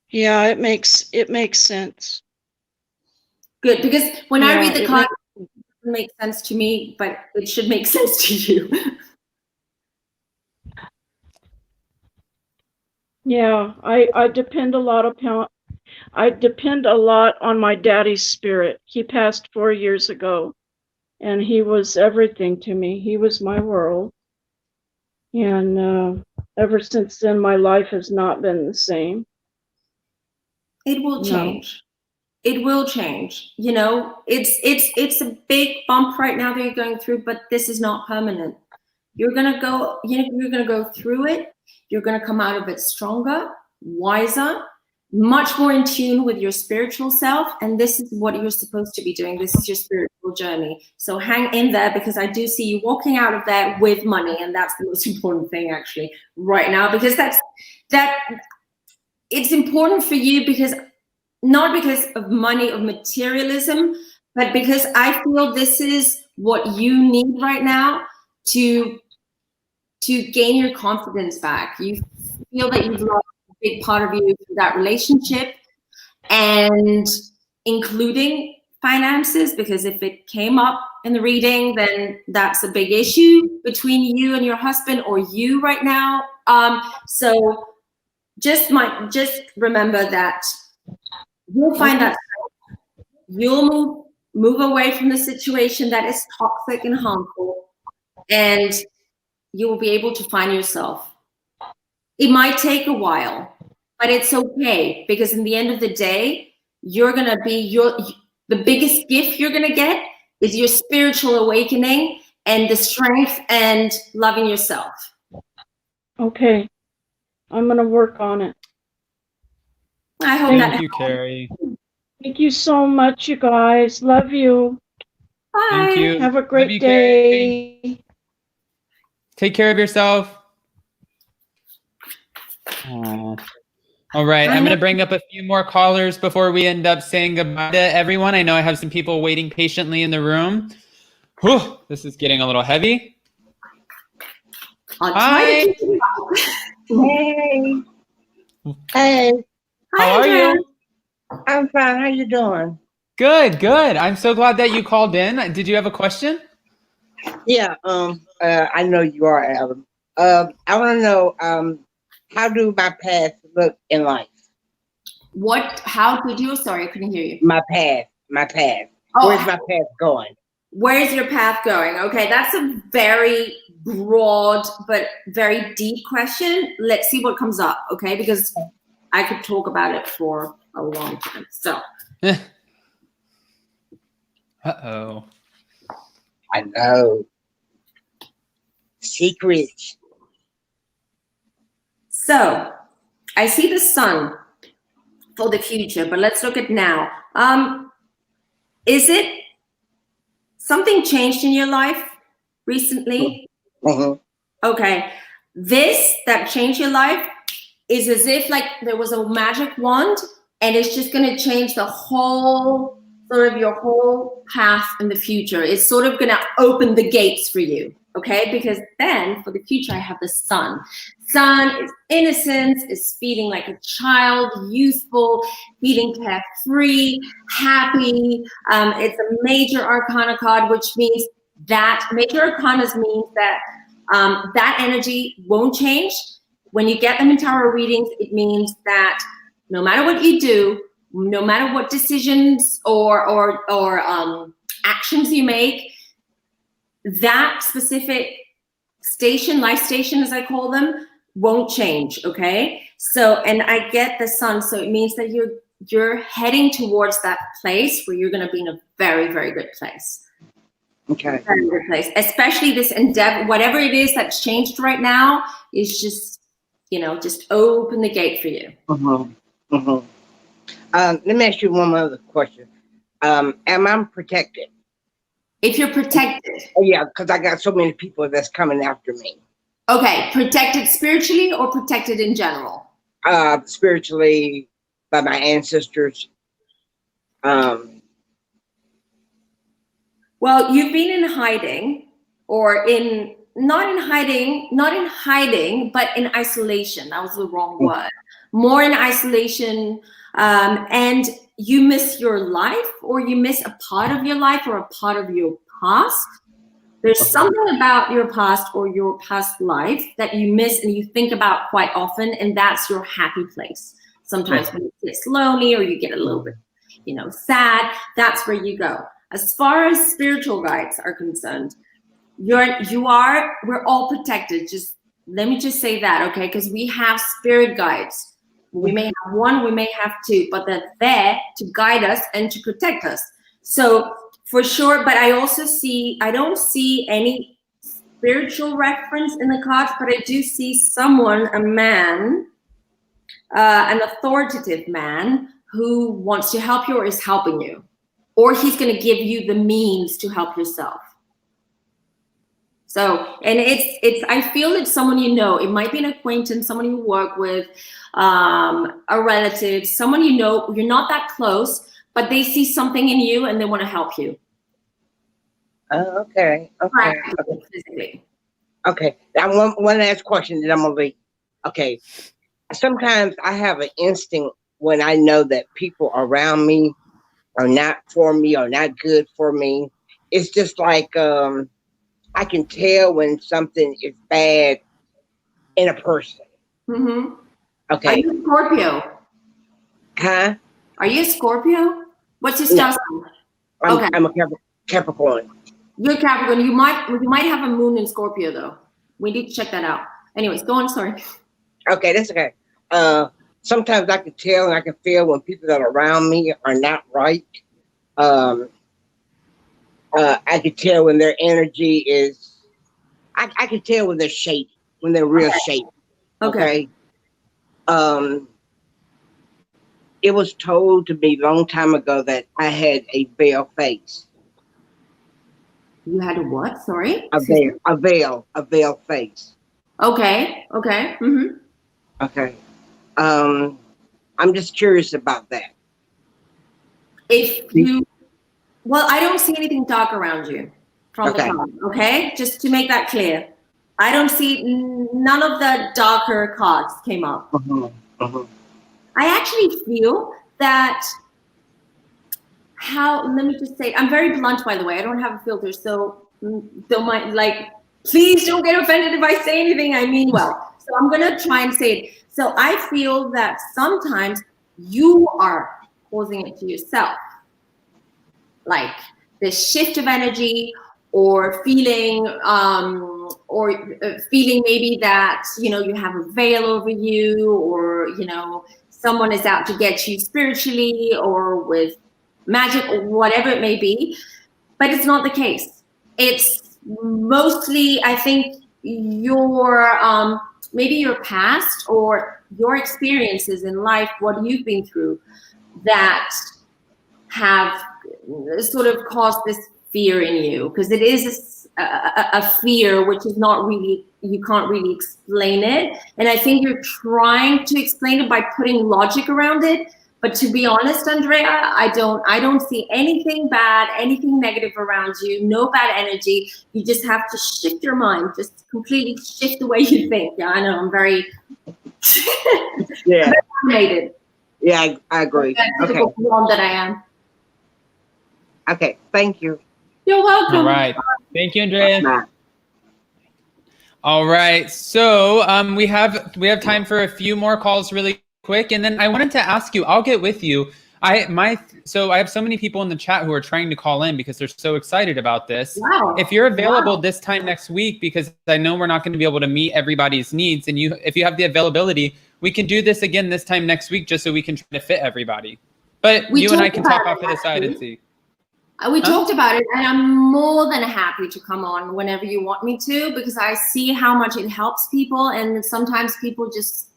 yeah, it makes sense. Good, because when I read the card, it doesn't make sense to me, but it should make sense to you. Yeah, I depend a lot on my daddy's spirit. He passed 4 years ago, and he was everything to me. He was my world. And ever since then, my life has not been the same. It will change. it will change. You know, it's a big bump right now that you're going through, but this is not permanent. You're gonna go, you're gonna go through it. You're gonna come out of it stronger, wiser, much more in tune with your spiritual self. And this is what you're supposed to be doing. This is your spiritual journey. So hang in there, because I do see you walking out of there with money. And that's the most important thing actually right now, because it's important for you, because not because of money or materialism, but because I feel this is what you need right now to gain your confidence back. You feel that you've lost a big part of you through that relationship, and including finances, because if it came up in the reading, then that's a big issue between you and your husband, or you right now. So just remember that you'll find that you'll move away from the situation that is toxic and harmful, and you will be able to find yourself. It might take a while, but it's okay, because in the end of the day, you're gonna be the biggest gift you're gonna get is your spiritual awakening and the strength and loving yourself. Okay. I'm gonna work on it. I hope Thank you, Carrie. Thank you so much, you guys. Love you. Bye. Thank you. Have a Love great you, day. Carrie. Take care of yourself. Aw. All right, I'm going to bring up a few more callers before we end up saying goodbye to everyone. I know I have some people waiting patiently in the room. Whew, this is getting a little heavy. Hi. Hey. Hey. How are you? I'm fine. How you doing? Good, good. I'm so glad that you called in. Did you have a question? Yeah. I know you are, Adam. I want to know, how do my path look in life? How did you? Sorry, I couldn't hear you. My path. Oh, Where's my path going? Where's your path going? Okay, that's a very broad but very deep question. Let's see what comes up, okay? Because I could talk about it for a long time. So. Uh-oh. I know. Secrets. So, I see the sun for the future, but let's look at now. Is it something changed in your life recently? Mm-hmm. Okay. This that changed your life is as if like there was a magic wand, and it's just going to change the whole sort of your whole path in the future. It's sort of going to open the gates for you. Okay, because then for the future, I have the sun. Sun is innocence, is feeling like a child, youthful, feeling carefree, happy. It's a major arcana card, which means that major arcanas means that that energy won't change. When you get them in tarot readings, it means that no matter what you do, no matter what decisions or actions you make, that specific station, life station as I call them, won't change. Okay, so and I get the sun, so it means that you're heading towards that place where you're going to be in a very, very good place. Okay, very good place. Especially this endeavor, whatever it is that's changed right now, is just just open the gate for you. Mm-hmm. Mm-hmm. Let me ask you one other question. Am I protected? If you're protected. Oh, yeah, because I got so many people that's coming after me. Okay, protected spiritually or protected in general? Spiritually, by my ancestors. Well, you've been in hiding, or not in hiding, but in isolation. That was the wrong word. More in isolation, and you miss your life, or you miss a part of your life, or a part of your past. There's something about your past or your past life that you miss and you think about quite often, and that's your happy place. Sometimes when you get lonely or you get a little bit, sad, that's where you go. As far as spiritual guides are concerned, we're all protected. Let me just say that, okay? Because we have spirit guides We may have one, we may have two, but they're there to guide us and to protect us. So for sure, but I don't see any spiritual reference in the cards, but I do see someone, a man, an authoritative man who wants to help you or is helping you, or he's going to give you the means to help yourself. So, and I feel it's someone you know. It might be an acquaintance, someone you work with, a relative, someone you know. You're not that close, but they see something in you and they want to help you. Okay. Physically. Okay. Now one last question that I'm gonna leave. Okay. Sometimes I have an instinct when I know that people around me are not for me or not good for me. It's just like I can tell when something is bad in a person. Mm-hmm. Okay. Are you a Scorpio? Huh? Are you a Scorpio? What's your star sign? Okay. I'm a Capricorn. You're Capricorn. You might have a moon in Scorpio though. We need to check that out. Anyways, go on. Sorry. Okay, that's okay. Sometimes I can tell and I can feel when people that are around me are not right. I can tell when their energy is. I can tell when they're shady, when they're real shady. Okay. It was told to me a long time ago that I had a veil face. You had a what? Sorry? A veil face. Okay. Mm-hmm. Okay. I'm just curious about that. Well, I don't see anything dark around you from the card, okay? Just to make that clear. I don't see, none of the darker cards came up. I actually feel that let me just say, I'm very blunt, by the way. I don't have a filter, so don't mind, please don't get offended if I say anything I mean well. So I'm going to try and say it. So I feel that sometimes you are causing it to yourself. Like this shift of energy or feeling maybe that, you have a veil over you, or, someone is out to get you spiritually or with magic or whatever it may be, but it's not the case. It's mostly, I think, your maybe your past or your experiences in life, what you've been through, that have sort of caused this fear in you, because it is a fear which is not really, you can't really explain it, and I think you're trying to explain it by putting logic around it. But to be honest, Andrea, I don't see anything bad, anything negative around you, no bad energy. You just have to shift your mind, just completely shift the way you think. Yeah, I know, I'm very very animated. Yeah, I agree. Okay. Blonde that I am. Okay, thank you. You're welcome. All right. Thank you, Andrea. All right. So we have time for a few more calls really quick. And then I wanted to ask you, I'll get with you. I have so many people in the chat who are trying to call in because they're so excited about this. Wow. If you're available this time next week, because I know we're not going to be able to meet everybody's needs, and if you have the availability, we can do this again this time next week just so we can try to fit everybody. But you and I can talk off to the side and see. We talked about it, and I'm more than happy to come on whenever you want me to, because I see how much it helps people, and sometimes people just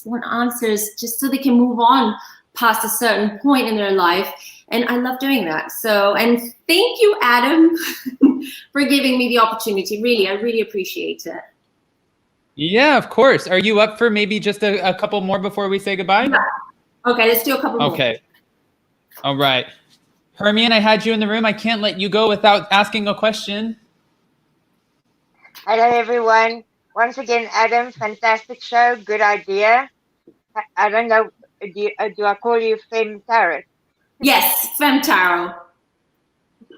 want answers just so they can move on past a certain point in their life, and I love doing that. So, and thank you, Adam, for giving me the opportunity. Really, I really appreciate it. Yeah, of course. Are you up for maybe just a couple more before we say goodbye? Yeah. Okay, let's do a couple more. Okay. All right. Hermione, I had you in the room. I can't let you go without asking a question. Hello, everyone. Once again, Adam, fantastic show. Good idea. I don't know, do I call you Femme Tarot? Yes, Femme Tarot.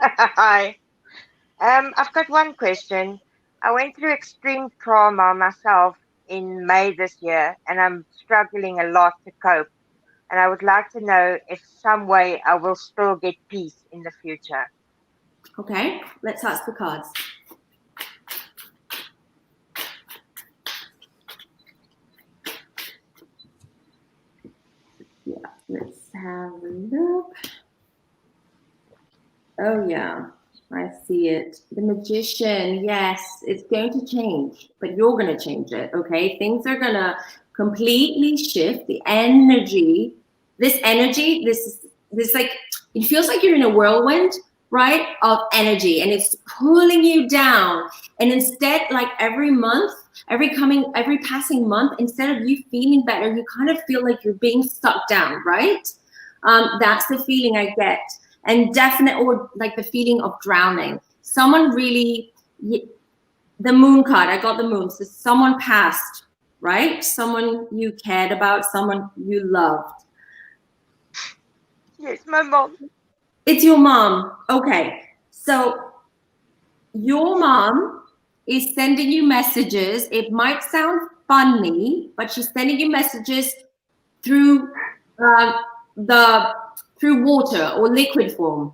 Hi. I've got one question. I went through extreme trauma myself in May this year, and I'm struggling a lot to cope. And I would like to know if some way I will still get peace in the future. Okay, let's ask the cards. have a look. Oh yeah, I see it. The Magician, yes, it's going to change, but you're going to change it, okay? Things are going to completely shift. The energy, this like, it feels like you're in a whirlwind, right, of energy, and it's pulling you down. And instead, like every month, every passing month, instead of you feeling better, you kind of feel like you're being sucked down, right? That's the feeling I get. And or like the feeling of drowning. Someone really, the moon card, I got the moon. So someone passed, right? Someone you cared about, someone you loved. Yes, my mom. It's your mom. Okay. So your mom is sending you messages. It might sound funny, but she's sending you messages through through water or liquid form.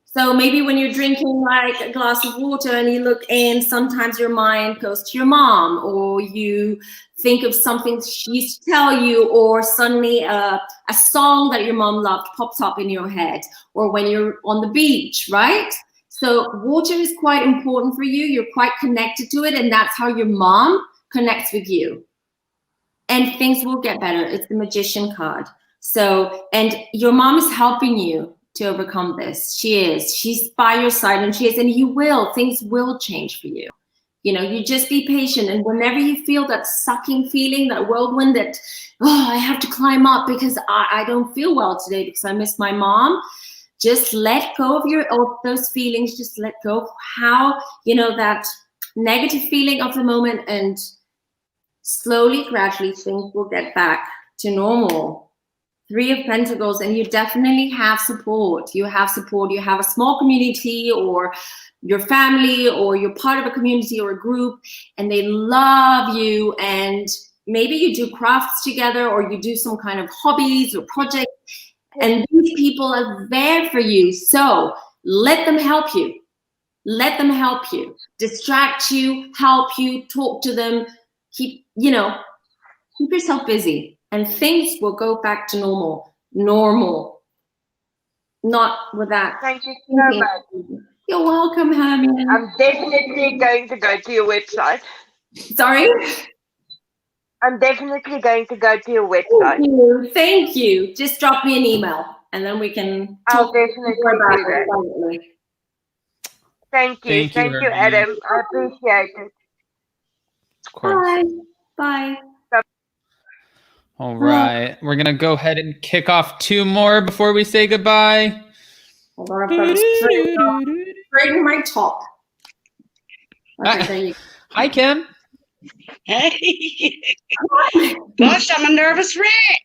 So maybe when you're drinking like a glass of water and you look in, sometimes your mind goes to your mom, or you think of something she used to tell you, or suddenly a song that your mom loved pops up in your head, or when you're on the beach, right? So water is quite important for you. You're quite connected to it, and that's how your mom connects with you. And things will get better. It's the Magician card. So, and your mom is helping you to overcome this. She is. She's by your side, and she is, and things will change for you. You know, you just be patient. And whenever you feel that sucking feeling, that whirlwind, that, oh, I have to climb up because I don't feel well today because I miss my mom, just let go of those feelings. Just let go of how, that negative feeling of the moment, and slowly, gradually, things will get back to normal. 3 of Pentacles, and you definitely have support. You have support. You have a small community, or your family, or you're part of a community or a group, and they love you. And maybe you do crafts together, or you do some kind of hobbies or projects, and these people are there for you. So let them help you. Let them help you. Distract you, help you, talk to them. Keep yourself busy. And things will go back to normal. Not with that. Thank you so much. You're welcome, Hermione. I'm definitely going to go to your website. Sorry? I'm definitely going to go to your website. Thank you. Just drop me an email, and then we can talk about it privately. Thank you. Thank you, Adam. I appreciate it. Of course. Bye. All right. We're going to go ahead and kick off 2 more before we say goodbye. Hold on, I've got to straighten my top. Okay, there you go. Hi, Kim. Hey. Gosh, I'm a nervous wreck.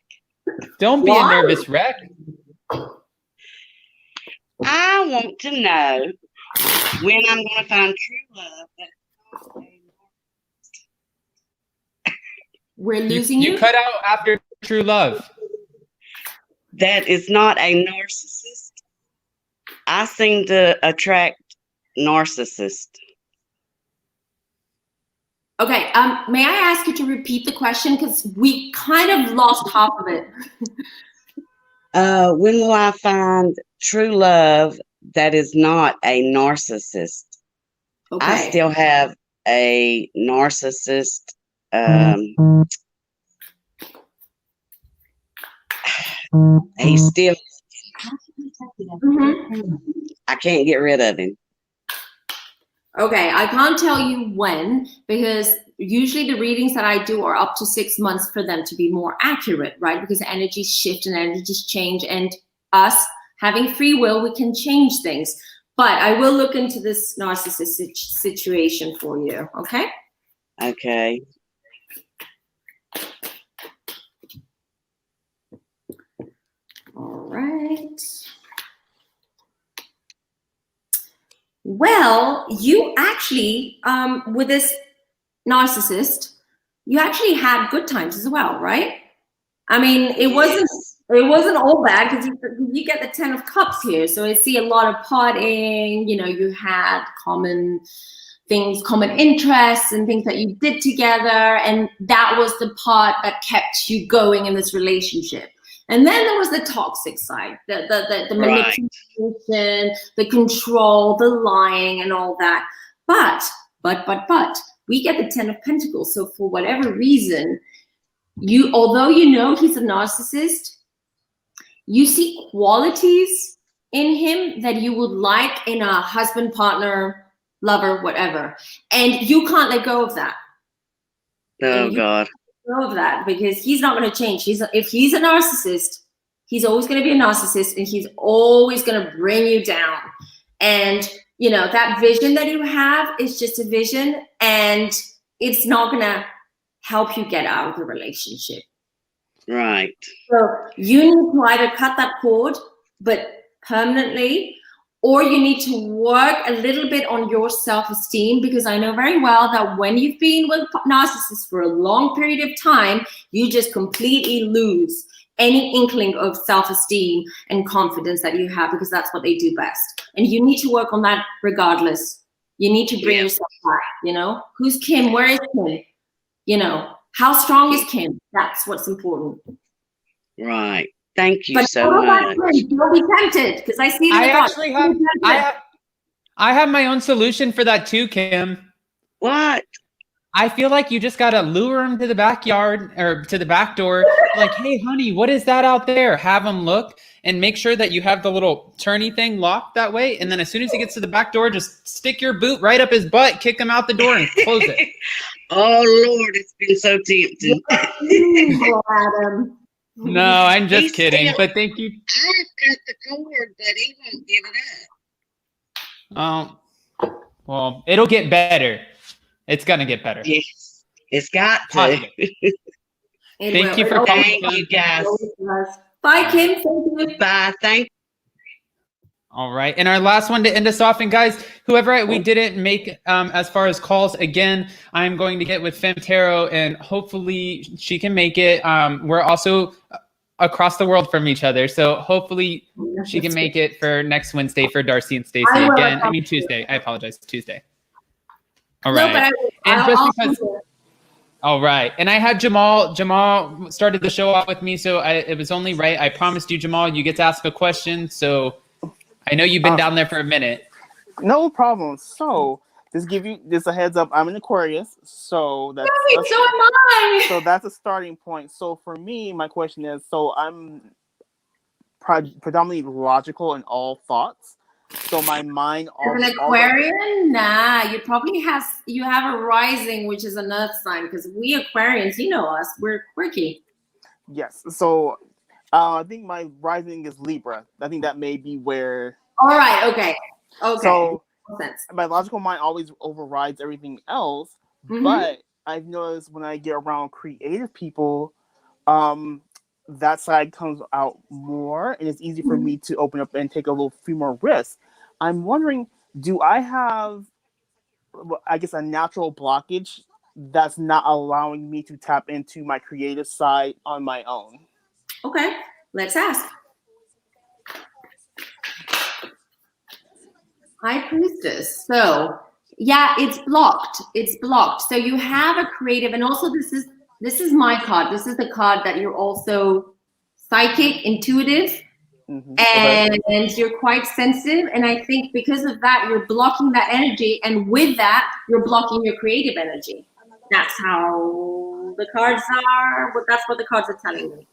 Don't be a nervous wreck. I want to know when I'm going to find true love. We're losing you. You cut out after true love. That is not a narcissist. I seem to attract narcissists. Okay, may I ask you to repeat the question, because we kind of lost half of it. When will I find true love that is not a narcissist? Okay. I still have a narcissist. He's still. I can't get rid of him. Okay, I can't tell you when, because usually the readings that I do are up to 6 months for them to be more accurate, right? Because energies shift and energies change, and us having free will, we can change things. But I will look into this narcissist situation for you, okay? Okay. All right. Well, you actually, with this narcissist, you actually had good times as well, right? I mean, it wasn't all bad, because you get the 10 of Cups here. So I see a lot of partying, you had common things, common interests and things that you did together. And that was the part that kept you going in this relationship. And then there was the toxic side, the Right. manipulation, the control, the lying, and all that. But we get the 10 of Pentacles. So for whatever reason, although you know he's a narcissist, you see qualities in him that you would like in a husband, partner, lover, whatever. And you can't let go of that. Oh God. Of that, because he's not going to change. If he's a narcissist, he's always going to be a narcissist, and he's always going to bring you down. And that vision that you have is just a vision, and it's not going to help you get out of the relationship. Right. So you need to either cut that cord, but permanently, or you need to work a little bit on your self-esteem, because I know very well that when you've been with narcissists for a long period of time, you just completely lose any inkling of self-esteem and confidence that you have, because that's what they do best. And you need to work on that regardless. You need to bring yourself back, Who's Kim? Where is Kim? How strong is Kim? That's what's important. Right. Thank you But so much. Don't be tempted, because I see I have my own solution for that too, Kim. What? I feel like you just gotta lure him to the backyard or to the back door. Like, hey, honey, what is that out there? Have him look and make sure that you have the little turny thing locked that way. And then as soon as he gets to the back door, just stick your boot right up his butt, kick him out the door, and close it. Oh Lord, it's been so tempting. Adam. No, I'm just kidding. But thank you. I cut the cord, but he won't give it up. Oh, well, it'll get better. It's gonna get better. Yes, it's got to. Thank you for Thank you, guys. Bye, Kim. Thank you. Bye. Thank. All right, and our last one to end us off, and guys, whoever we didn't make as far as calls, again, I'm going to get with Fem Tarot, and hopefully she can make it. We're also across the world from each other, so hopefully she can make it for next Wednesday for Darcy and Stacey again. I mean Tuesday. I apologize, Tuesday. All right, all right, and I had Jamal. Jamal started the show off with me, so it was only right. I promised you, Jamal, you get to ask a question, so. I know you've been down there for a minute. No problem. So, just give you this a heads up. I'm an Aquarius, so that's so am I. So that's a starting point. So for me, my question is: so I'm predominantly logical in all thoughts. So my mind. An Aquarian? Nah, you have a rising, which is an Earth sign, because we Aquarians, you know us, we're quirky. Yes. So. I think my rising is Libra. I think that may be where. All right. Okay. So my logical mind always overrides everything else. Mm-hmm. But I've noticed when I get around creative people, that side comes out more, and it's easy for me to open up and take a few more risks. I'm wondering, do I have, I guess, a natural blockage that's not allowing me to tap into my creative side on my own? Okay, let's ask. High Priestess. So, yeah, it's blocked. It's blocked. So you have a creative, and also this is my card. This is the card that you're also psychic, intuitive, and you're quite sensitive. And I think because of that, you're blocking that energy, and with that, you're blocking your creative energy. That's how the cards are. That's what the cards are telling me.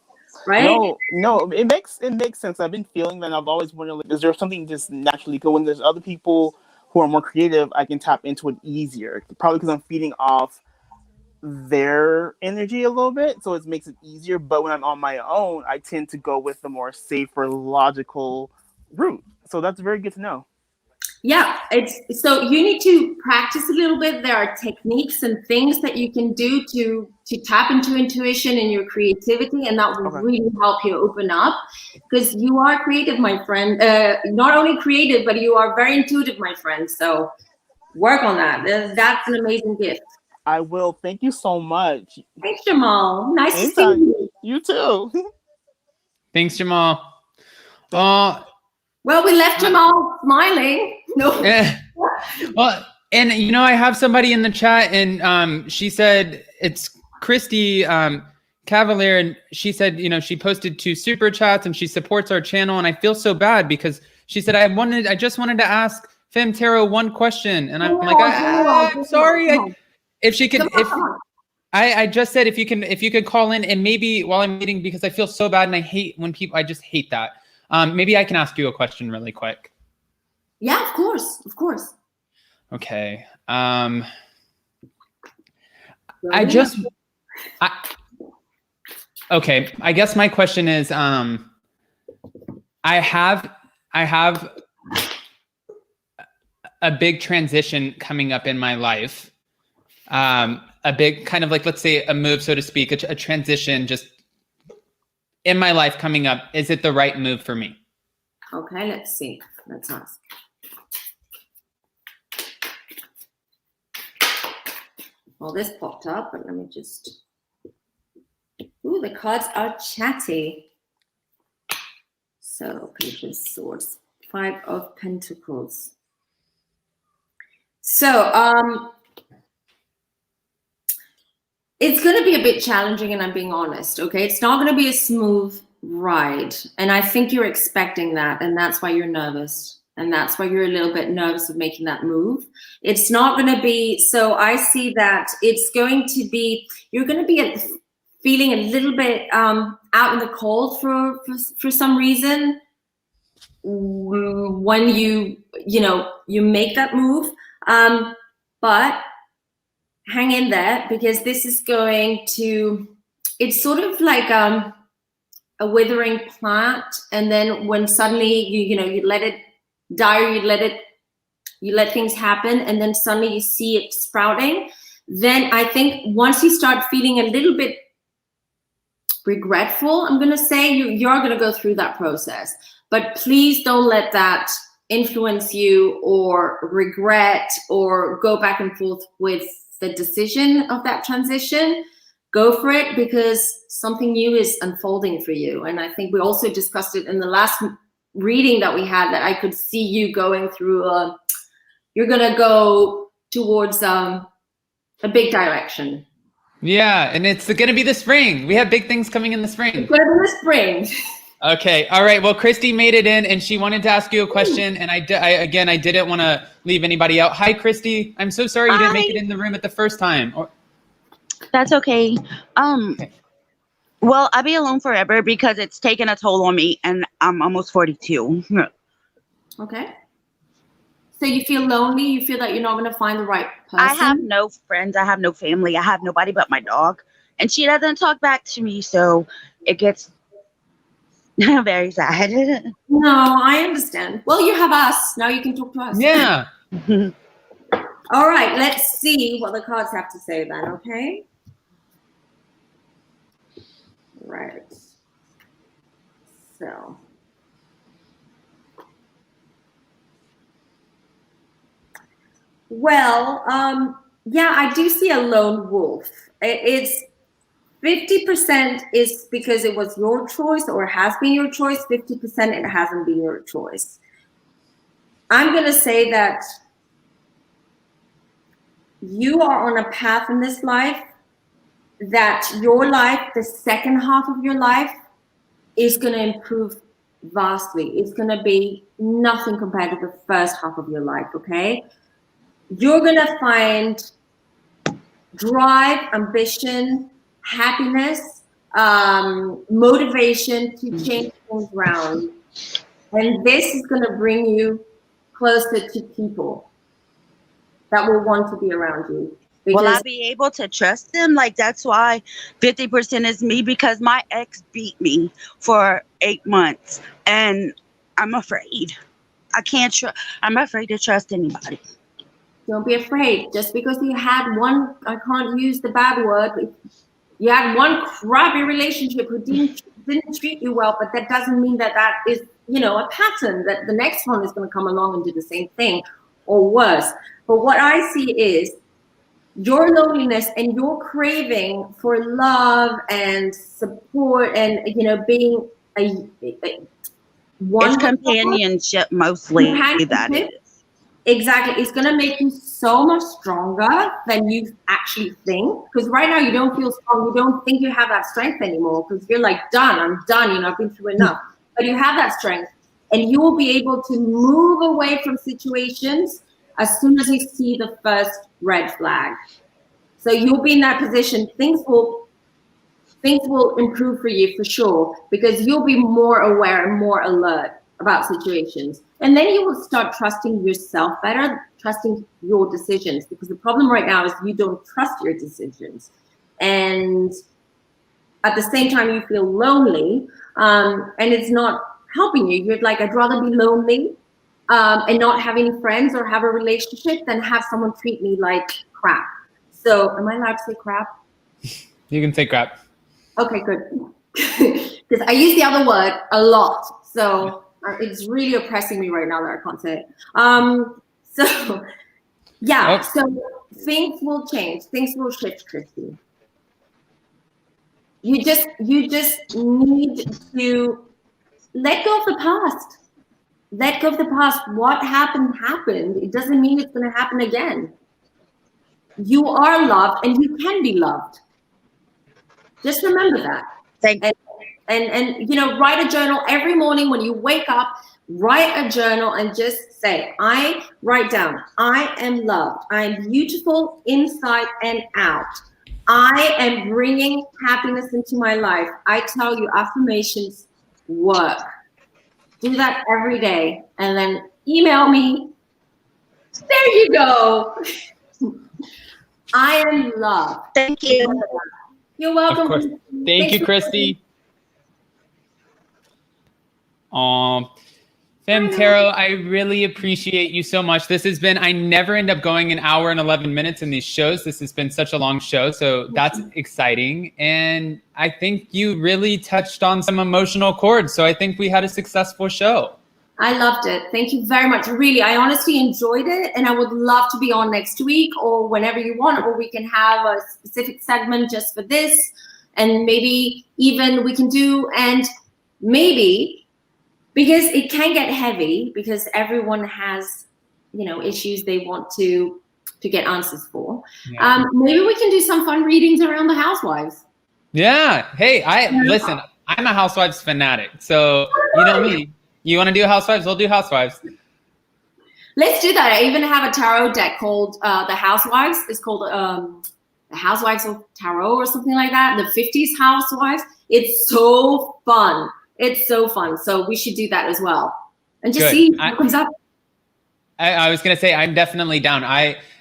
Right? No, it makes sense. I've been feeling that. I've always wondered, like, is there something just naturally good when there's other people who are more creative? I can tap into it easier, probably because I'm feeding off their energy a little bit, so it makes it easier. But when I'm on my own, I tend to go with the more safer, logical route. So that's very good to know. Yeah, so you need to practice a little bit. There are techniques and things that you can do to tap into intuition and your creativity, and that will really help you open up, because you are creative, my friend. Not only creative, but you are very intuitive, my friend. So work on that. That's an amazing gift. I will. Thank you so much. Thanks, Jamal. Nice to see you. You too. Thanks, Jamal. Well, we left Jamal smiling. No. Well, and I have somebody in the chat, and she said it's Christy. Cavalier, and she said, you know, she posted 2 super chats and she supports our channel, and I feel so bad because she said I just wanted to ask Fem Tarot one question, and I'm like, I'm sorry. If she could, if I just said if you could call in and maybe while I'm waiting, because I feel so bad and I hate when people, I just hate that. Maybe I can ask you a question really quick. Yeah, of course, of course. Okay. Okay, I guess my question is, I have a big transition coming up in my life. A big kind of like, let's say a move, so to speak, a transition just in my life coming up. Is it the right move for me? Okay, let's see. Let's ask. Well, this popped up, but let me just... Ooh, the cards are chatty. So, Page of Swords, 5 of Pentacles. So, it's going to be a bit challenging, and I'm being honest, okay? It's not going to be a smooth ride, and I think you're expecting that, and that's why you're nervous, and that's why you're a little bit nervous of making that move. It's not going to be, so I see that it's going to be, you're going to be feeling a little bit out in the cold for some reason when you make that move, but hang in there, because this is going to, it's sort of like a withering plant, and then when suddenly you let it die, you let things happen, and then suddenly you see it sprouting. Then I think once you start feeling a little bit regretful, I'm going to say, you're going to go through that process, but please don't let that influence you or regret or go back and forth with the decision of that transition. Go for it, because something new is unfolding for you. And I think we also discussed it in the last reading that we had, that I could see you going through you're going to go towards a big direction. Yeah, and it's going to be the spring. We have big things coming in the spring. It's going to be the spring. Okay. All right. Well, Christy made it in, and she wanted to ask you a question, and I didn't want to leave anybody out. Hi, Christy. I'm so sorry you didn't make it in the room at the first time. That's okay. Well, I'll be alone forever because it's taken a toll on me, and I'm almost 42. Okay. So you feel lonely? You feel that you're not going to find the right person? I have no friends. I have no family. I have nobody but my dog, and she doesn't talk back to me, so it gets very sad. No, I understand. Well, you have us. Now you can talk to us. Yeah. All right. Let's see what the cards have to say then, okay? Right. So. Well, yeah, I do see a lone wolf. It's 50% is because it was your choice or has been your choice. 50% it hasn't been your choice. I'm going to say that you are on a path in this life that your life, the second half of your life, is going to improve vastly. It's going to be nothing compared to the first half of your life, okay? You're going to find drive, ambition, happiness, motivation to change things around. And this is going to bring you closer to people that will want to be around you. Will I be able to trust them? Like, that's why 50% is me, because my ex beat me for 8 months, and I'm afraid. I'm afraid to trust anybody. Don't be afraid. Just because you had one, I can't use the bad word, but you had one crappy relationship who didn't treat you well, but that doesn't mean that that is, a pattern, that the next one is going to come along and do the same thing or worse. But what I see is your loneliness and your craving for love and support and, being one. It's companionship mostly that it is. Exactly. It's going to make you so much stronger than you actually think. Because right now you don't feel strong. You don't think you have that strength anymore because you're like, done. I'm done. You know, I've been through enough. But you have that strength. And you will be able to move away from situations as soon as you see the first red flag. So you'll be in that position. Things will improve for you for sure, because you'll be more aware and more alert about situations. And then you will start trusting yourself better, trusting your decisions, because the problem right now is you don't trust your decisions. And at the same time, you feel lonely, and it's not helping you. You're like, I'd rather be lonely and not have any friends or have a relationship than have someone treat me like crap. So am I allowed to say crap? You can say crap. Okay, good. Because I use the other word a lot. So it's really oppressing me right now that I can't say it. So yeah, so things will change. Things will shift, Christy. You just need to let go of the past. Let go of the past. What happened, happened. It doesn't mean it's going to happen again. You are loved and you can be loved. Just remember that. And you know, write a journal every morning when you wake up. Write a journal and just say, write down, I am loved. I am beautiful inside and out. I am bringing happiness into my life. I tell you, affirmations work. Do that every day and then email me. There you go. I am loved. Thank you. You're welcome. Of course. Thank you, Christy. Fem Tarot, I really appreciate you so much. This has been, I never end up going an hour and 11 minutes in these shows. This has been such a long show, so that's exciting. And I think you really touched on some emotional chords, so I think we had a successful show. I loved it. Thank you very much. Really, I honestly enjoyed it, and I would love to be on next week or whenever you want, or we can have a specific segment just for this, and maybe even we can do, and maybe, because it can get heavy because everyone has, you know, issues they want to get answers for. Yeah. Maybe we can do some fun readings around the housewives. Yeah. Hey, listen, I'm a housewives fanatic, so you know me. You want to do housewives? We'll do housewives. Let's do that. I even have a tarot deck called the Housewives. It's called the Housewives of Tarot or something like that. The 50s Housewives. It's so fun. It's so fun. So we should do that as well. And just see what comes up. I was gonna say I'm definitely down.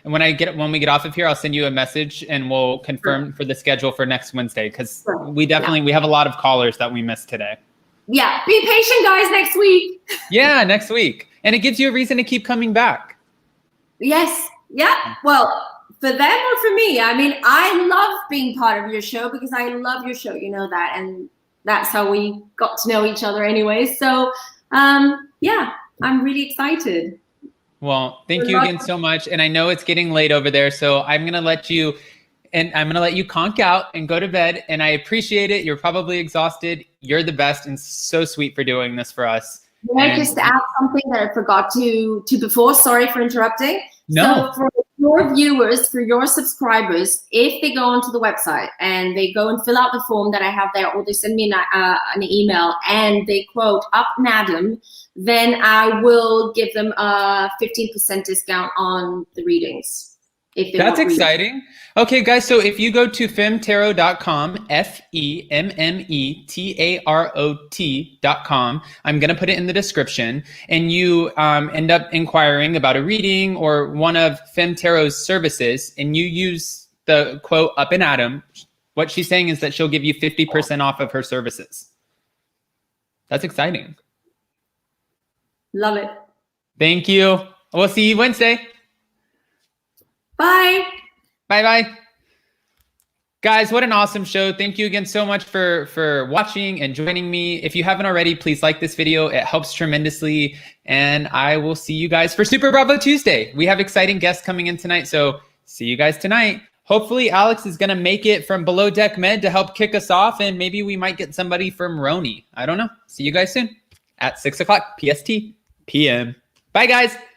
When we get off of here, I'll send you a message and we'll confirm for the schedule for next Wednesday, because we have a lot of callers that we missed today. Yeah, be patient, guys, next week. Yeah, next week. And it gives you a reason to keep coming back. Yes. Yeah. Well, for them or for me, I mean, I love being part of your show because I love your show. You know that. And that's how we got to know each other anyway. So, yeah, I'm really excited. Well, thank you again so much. And I know it's getting late over there, so I'm going to let you conk out and go to bed. And I appreciate it. You're probably exhausted. You're the best and so sweet for doing this for us. Can I just add something that I forgot to before? Sorry for interrupting. No. So for your viewers, for your subscribers, if they go onto the website and they go and fill out the form that I have there, or they send me an email and they quote Up Madam, then I will give them a 15% discount on the readings. That's exciting. Okay, guys, so if you go to femtarot.com, FEMMETAROT.com, I'm going to put it in the description, and you end up inquiring about a reading or one of Fem Tarot's services, and you use the quote Up and Adam, what she's saying is that she'll give you 50% off of her services. That's exciting. Love it. Thank you. We'll see you Wednesday. Bye. Bye-bye. Guys, what an awesome show. Thank you again so much for watching and joining me. If you haven't already, please like this video. It helps tremendously. And I will see you guys for Super Bravo Tuesday. We have exciting guests coming in tonight, so see you guys tonight. Hopefully, Alex is going to make it from Below Deck Med to help kick us off, and maybe we might get somebody from Roni. I don't know. See you guys soon at 6 o'clock PST PM. Bye, guys.